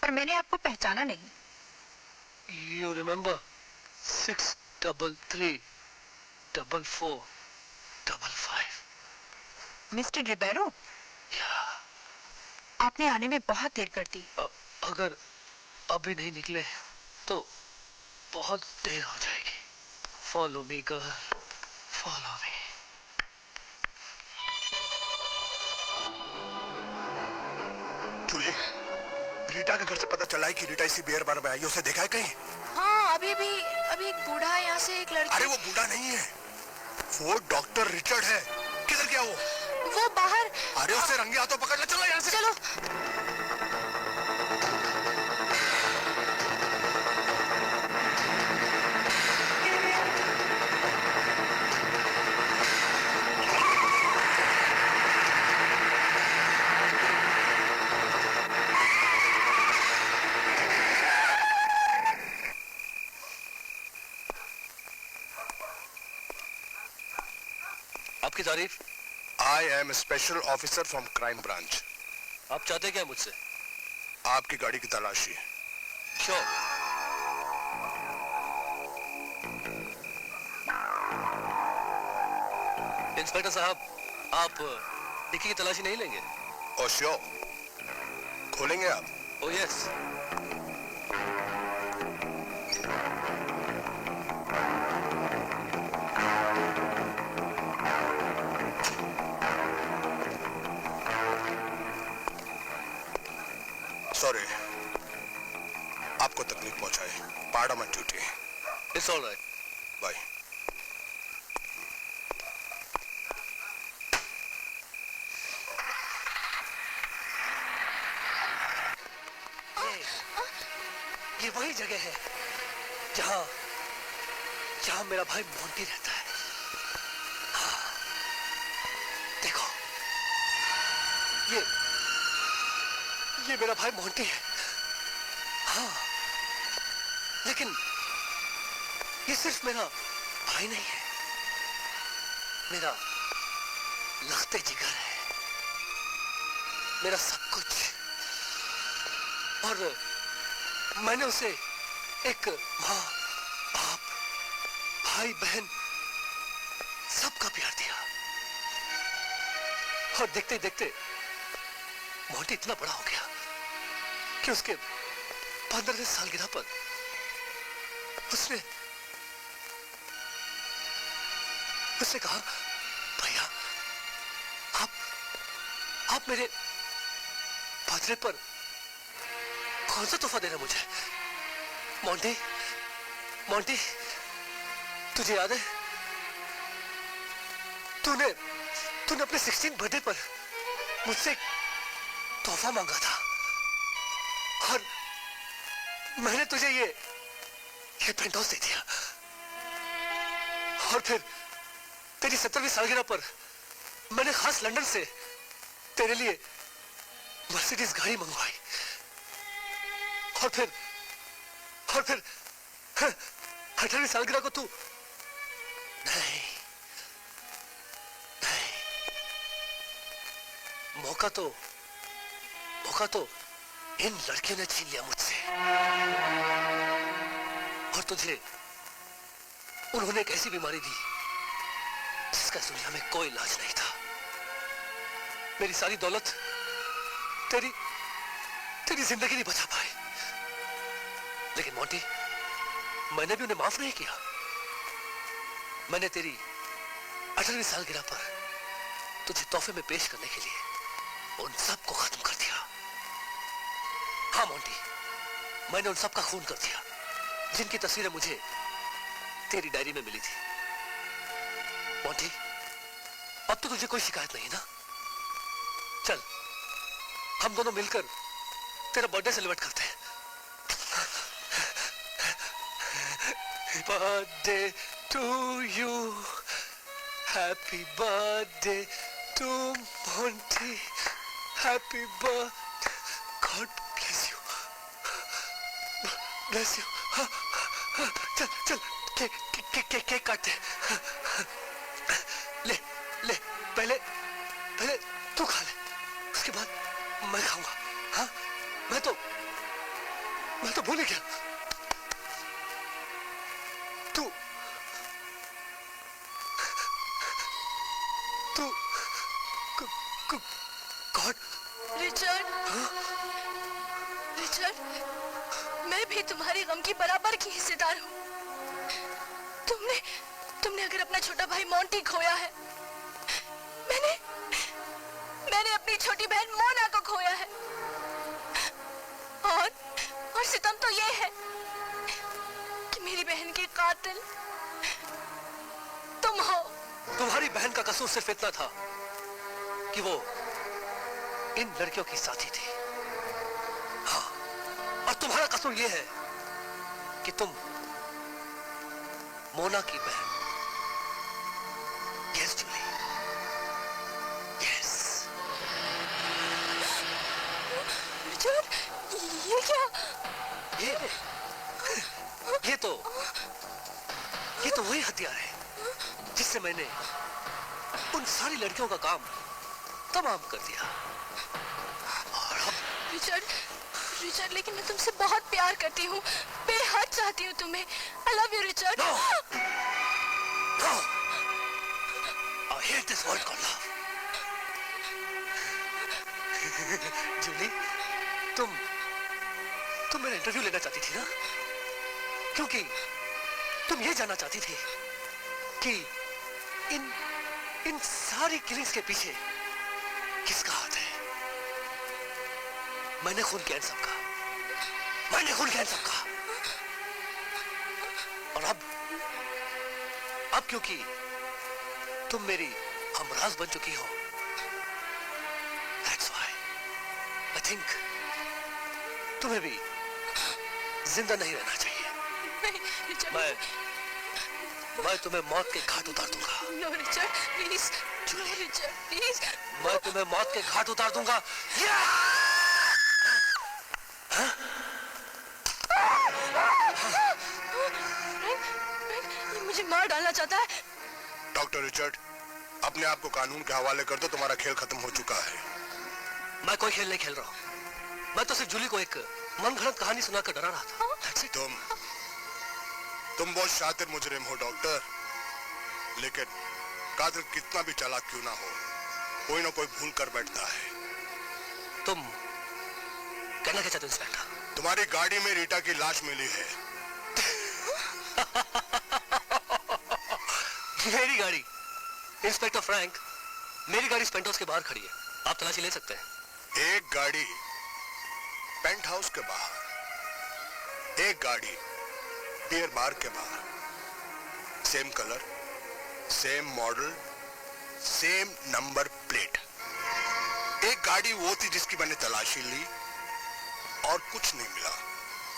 पर मैंने आपको पहचाना नहीं। You remember 6334455? मिस्टर रिबेरो, आपने आने में बहुत देर कर दी। अगर अभी नहीं निकले तो बहुत देर हो जाएगी। Follow me, girl. Follow me. Jully, Rita के घर से पता चला है कि रीटा इसी बियर बार में आई है। उसे देखा है कहीं? हाँ, अभी एक बूढ़ा यहाँ से एक लड़की। अरे वो बूढ़ा नहीं है, वो डॉक्टर रिचर्ड है। किधर गया वो? वो बाहर। अरे उसे रंगे हाथों पकड़ ले, चलो यहाँ से। चलो। आपकी तारीफ? I am special officer from crime branch. आप चाहते क्या मुझसे? आपकी गाड़ी की तलाशी। श्योर। इंस्पेक्टर साहब, आप डिक्की की तलाशी नहीं लेंगे? ओ श्योर, खोलेंगे आप? ओ यस। सॉरी, आपको तकलीफ पहुंचाई। Part of my duty. It's all right. Bye. ये वही जगह है जहां मेरा भाई मोंटी रहता है। हाँ, देखो, ये मेरा भाई मोंटी है। हाँ, लेकिन ये सिर्फ मेरा भाई नहीं है, मेरा लखते जिगर है, मेरा सब कुछ। और मैंने उसे एक माँ, बाप, भाई, बहन, सबका प्यार दिया। और देखते देखते मोंटी इतना बड़ा हो गया कि उसके 15वें सालगिरह पर उसने कहा, भैया, आप मेरे बर्थडे पर कौन सा तोहफा देना मुझे? मोंटी, तुझे याद है तूने अपने 16th बर्थडे पर मुझसे एक तोहफा मांगा था, और मैंने तुझे ये पेंट हाउस दे दिया। और फिर तेरी 70वीं सालगिरह पर मैंने खास लंदन से तेरे लिए मर्सिडीज गाड़ी मंगवाई। और फिर 18वीं सालगिरह को तू नहीं, मौका तो इन लड़कियों ने छीन लिया मुझसे। और तुझे उन्होंने एक ऐसी बीमारी दी जिसका दुनिया में कोई इलाज नहीं था। मेरी सारी दौलत तेरी जिंदगी नहीं बचा पाई। लेकिन मोंटी, मैंने भी उन्हें माफ नहीं किया। मैंने तेरी 18वीं सालगिरह पर तुझे तोहफे में पेश करने के लिए उन सबको खत्म कर दिया। हाँ मोंटी, मैंने उन सबका खून कर दिया जिनकी तस्वीरें मुझे तेरी डायरी में मिली थी। मोंटी, अब तो तुझे कोई शिकायत नहीं ना? चल, हम दोनों मिलकर तेरा बर्थडे सेलिब्रेट करते हैं। Birthday to you, happy birthday to Monty, happy birthday, God bless you, bless you. चल केक काटते। ले पहले पहले तू खा ले, उसके बाद मैं खाऊंगा। हाँ, मैं तो भूल ही गया। तू गॉड। रिचर्ड, रिचर्ड, मैं भी तुम्हारे गम की बराबर की हिस्सेदार हूँ। तुमने अगर अपना छोटा भाई मोंटी खोया है, मैंने अपनी छोटी बहन मोना को खोया है। और सितम तो ये है कि मेरी बहन के कातिल तुम हो। तुम्हारी बहन का कसूर सिर्फ इतना था कि वो इन लड़कियों की साथी थी। हाँ, और तुम्हारा कसूर ये है कि तुम मोना की बहन। Yes Jully, yes. रिचर्ड, ये क्या? ये तो वही हथियार है जिससे मैंने उन सारी लड़कियों का काम तमाम कर दिया। और अब रिचर्ड, लेकिन मैं तुमसे बहुत प्यार करती हूँ, बेहद चाहती हूँ तुम्हें। I love you, Richard. No! I hate this word called love. जूली, तुम मेरा इंटरव्यू लेना चाहती थी ना? क्योंकि तुम ये जानना चाहती थी कि इन सारी किलिंग्स के पीछे किसका हाथ है। मैंने खून किया इन सबका, और अब क्योंकि तुम मेरी हमराज बन चुकी हो, that's why I think तुम्हें भी जिंदा नहीं रहना चाहिए। मैं तुम्हें मौत के घाट उतार दूंगा। No, Richard, please. No, Richard, please. मैं तुम्हें मौत के घाट उतार दूंगा। ये मुझे मार डालना चाहता है। डॉक्टर रिचर्ड, अपने आप को कानून के हवाले कर दो, तुम्हारा खेल खत्म हो चुका है। मैं कोई खेल नहीं खेल रहा हूँ। मैं तो सिर्फ जूली को एक मनगढ़ंत कहानी सुनाकर डरा रहा था। तुम बहुत शातिर मुजरिम हो डॉक्टर, लेकिन कातिल कितना भी चालाक क्यों ना हो, कोई ना कोई भूल कर बैठता है। तुम कहना क्या चाहते हो इंस्पेक्टर? तुम्हारी गाड़ी में रीटा की लाश मिली है। मेरी गाड़ी? इंस्पेक्टर फ्रैंक, मेरी गाड़ी पेंट हाउस के बाहर खड़ी है, आप तलाशी ले सकते हैं। एक गाड़ी पेंट हाउस के बाहर, एक गाड़ी बियर बार के बाहर, same colour, same model, same number plate. एक गाड़ी वो थी जिसकी मैंने तलाशी ली और कुछ नहीं मिला,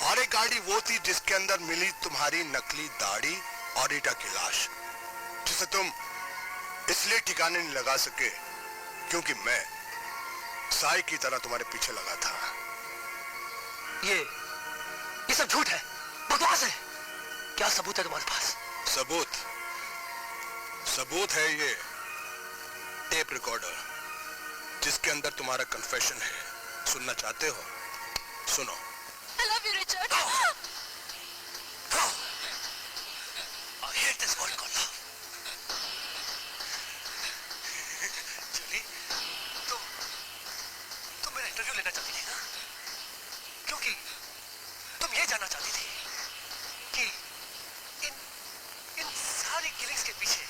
और एक गाड़ी वो थी जिसके अंदर मिली तुम्हारी नकली दाढ़ी और रीटा की लाश, जिसे तुम इसलिए ठिकाने नहीं लगा सके क्योंकि मैं साई की तरह तुम्हारे पीछे लगा था। ये सब झूठ है, बकवास है। क्या सबूत है तुम्हारे पास? सबूत है ये टेप रिकॉर्डर जिसके अंदर तुम्हारा कन्फेशन है। सुनना चाहते हो? सुनो। I love you, Richard. I hate this word called love. जूली, तुम मेरा इंटरव्यू लेना चाहती थी ना? क्योंकि तुम ये जानना चाहती थी कि इन सारी किलिंग्स के पीछे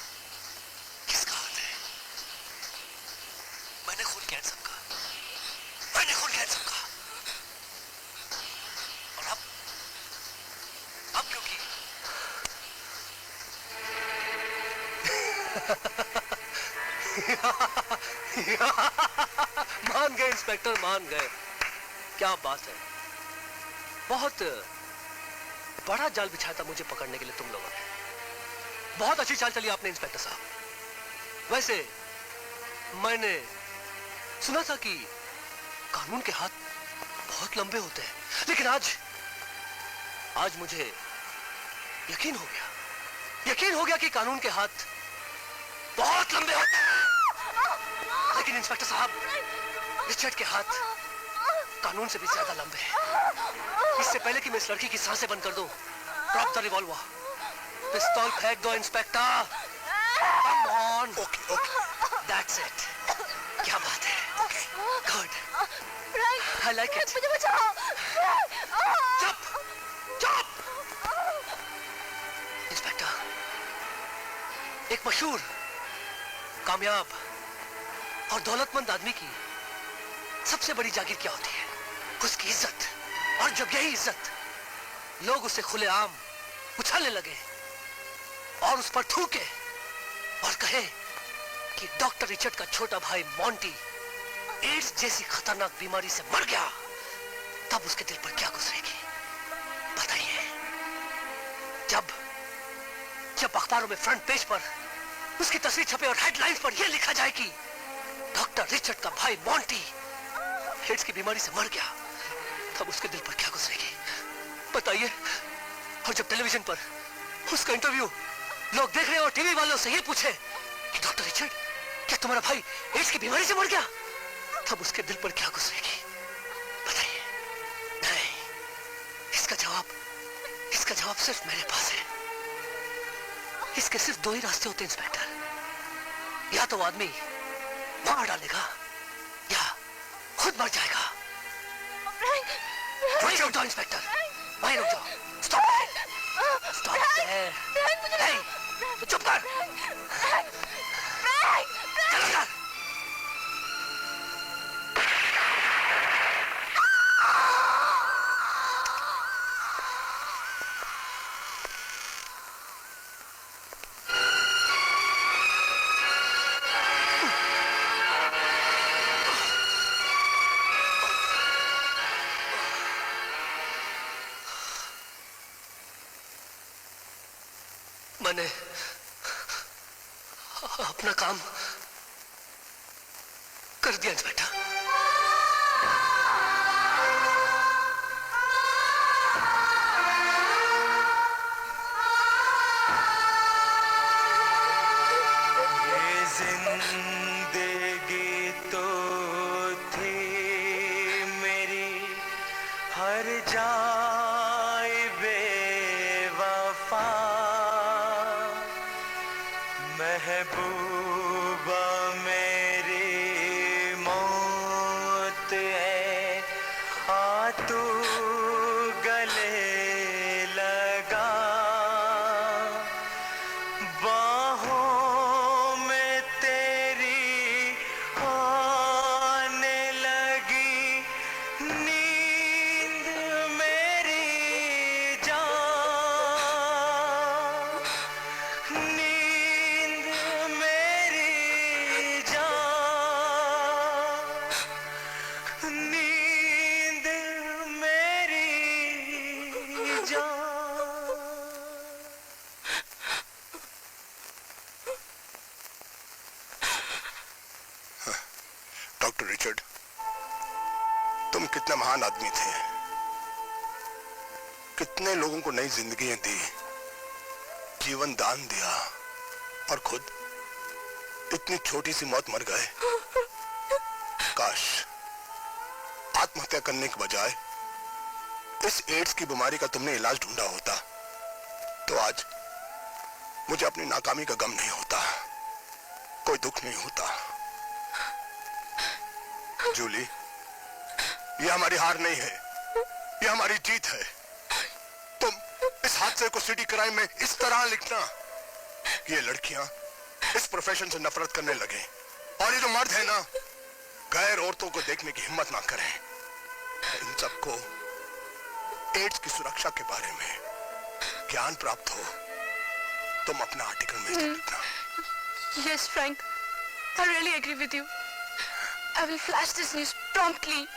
किसका हाथ है। मैंने खून किया इन सबका, और अब क्योंकि मान गए इंस्पेक्टर, मान गए। क्या बात है, बहुत बड़ा जाल बिछाया था मुझे पकड़ने के लिए तुम लोगों ने। बहुत अच्छी चाल चली आपने इंस्पेक्टर साहब। वैसे मैंने सुना था कि कानून के हाथ बहुत लंबे होते हैं, लेकिन आज मुझे यकीन हो गया कि कानून के हाथ बहुत लंबे होते हैं। लेकिन इंस्पेक्टर साहब, रिचर्ड के हाथ कानून से भी ज्यादा लंबे हैं। इससे पहले कि मैं इस लड़की की सांसें बंद कर दूं, ड्रॉप द रिवॉल्वर। पिस्तौल फेंक दो inspector. Come on. Okay okay, that's it. क्या बात है। Good, Frank, I like it. मुझे बचाओ। चुप चुप। इंस्पेक्टर, एक मशहूर, कामयाब और दौलतमंद आदमी की सबसे बड़ी जागीर क्या होती है? उसकी इज्जत। और जब यही इज्जत लोग उसे खुलेआम उछालने लगे और उस पर थूके और कहे कि डॉक्टर रिचर्ड का छोटा भाई मॉन्टी एड्स जैसी खतरनाक बीमारी से मर गया, तब उसके दिल पर क्या गुजरेगी बताइए। जब अखबारों में फ्रंट पेज पर उसकी तस्वीर छपे और हेडलाइंस पर यह लिखा जाए कि डॉक्टर रिचर्ड का भाई मॉन्टी एड्स की बीमारी से मर गया, तब उसके दिल पर क्या गुजरेगी बताइए। और जब टेलीविजन पर उसका इंटरव्यू लोग देख रहे हैं और टीवी वालों से ये पूछे कि डॉक्टर रिचर्ड, क्या तुम्हारा भाई एड्स की बीमारी से मर गया, तब उसके दिल पर क्या गुजरेगी बताइए। नहीं, इसका जवाब सिर्फ मेरे पास है। इसके सिर्फ दो ही रास्ते होते हैं इंस्पेक्टर। या तो वो आदमी मार डालेगा या खुद मर जाएगा। वहीं रुक जाओ इंस्पेक्टर, वहीं रुक जाओ। Stop there. चुप कर। चलो कर। मैंने अपना काम कर दिया इंस्पेक्टर। ये जिंदगी तो थी मेरी हर जाए बेवफा, महबूबा मेरी मौत है, आ तू गले लगा, बाहों में तेरी आने लगी नींद मेरी जान, नींद मेरी जान, नींद मेरी जान। डॉक्टर रिचर्ड, तुम कितने महान आदमी थे। कितने लोगों को नई जिंदगियां दी, जीवन दान दिया, और खुद इतनी छोटी सी मौत मर गए। काश आत्महत्या करने के बजाय इस एड्स की बीमारी का तुमने इलाज ढूंढा होता, तो आज मुझे अपनी नाकामी का गम नहीं होता, कोई दुख नहीं होता। जूली, ये हमारी हार नहीं है, ये हमारी जीत है। तुम इस हादसे को सिटी क्राइम में इस तरह लिखना कि ये लड़कियां इस प्रोफेशन से नफरत करने लगे, और ये जो मर्द है ना, गैर औरतों को देखने की हिम्मत ना करें। इन सबको एड्स की सुरक्षा के बारे में ज्ञान प्राप्त हो। तुम अपना आर्टिकल में लिखना। Yes, Frank. I really agree with you. I will flash this news promptly.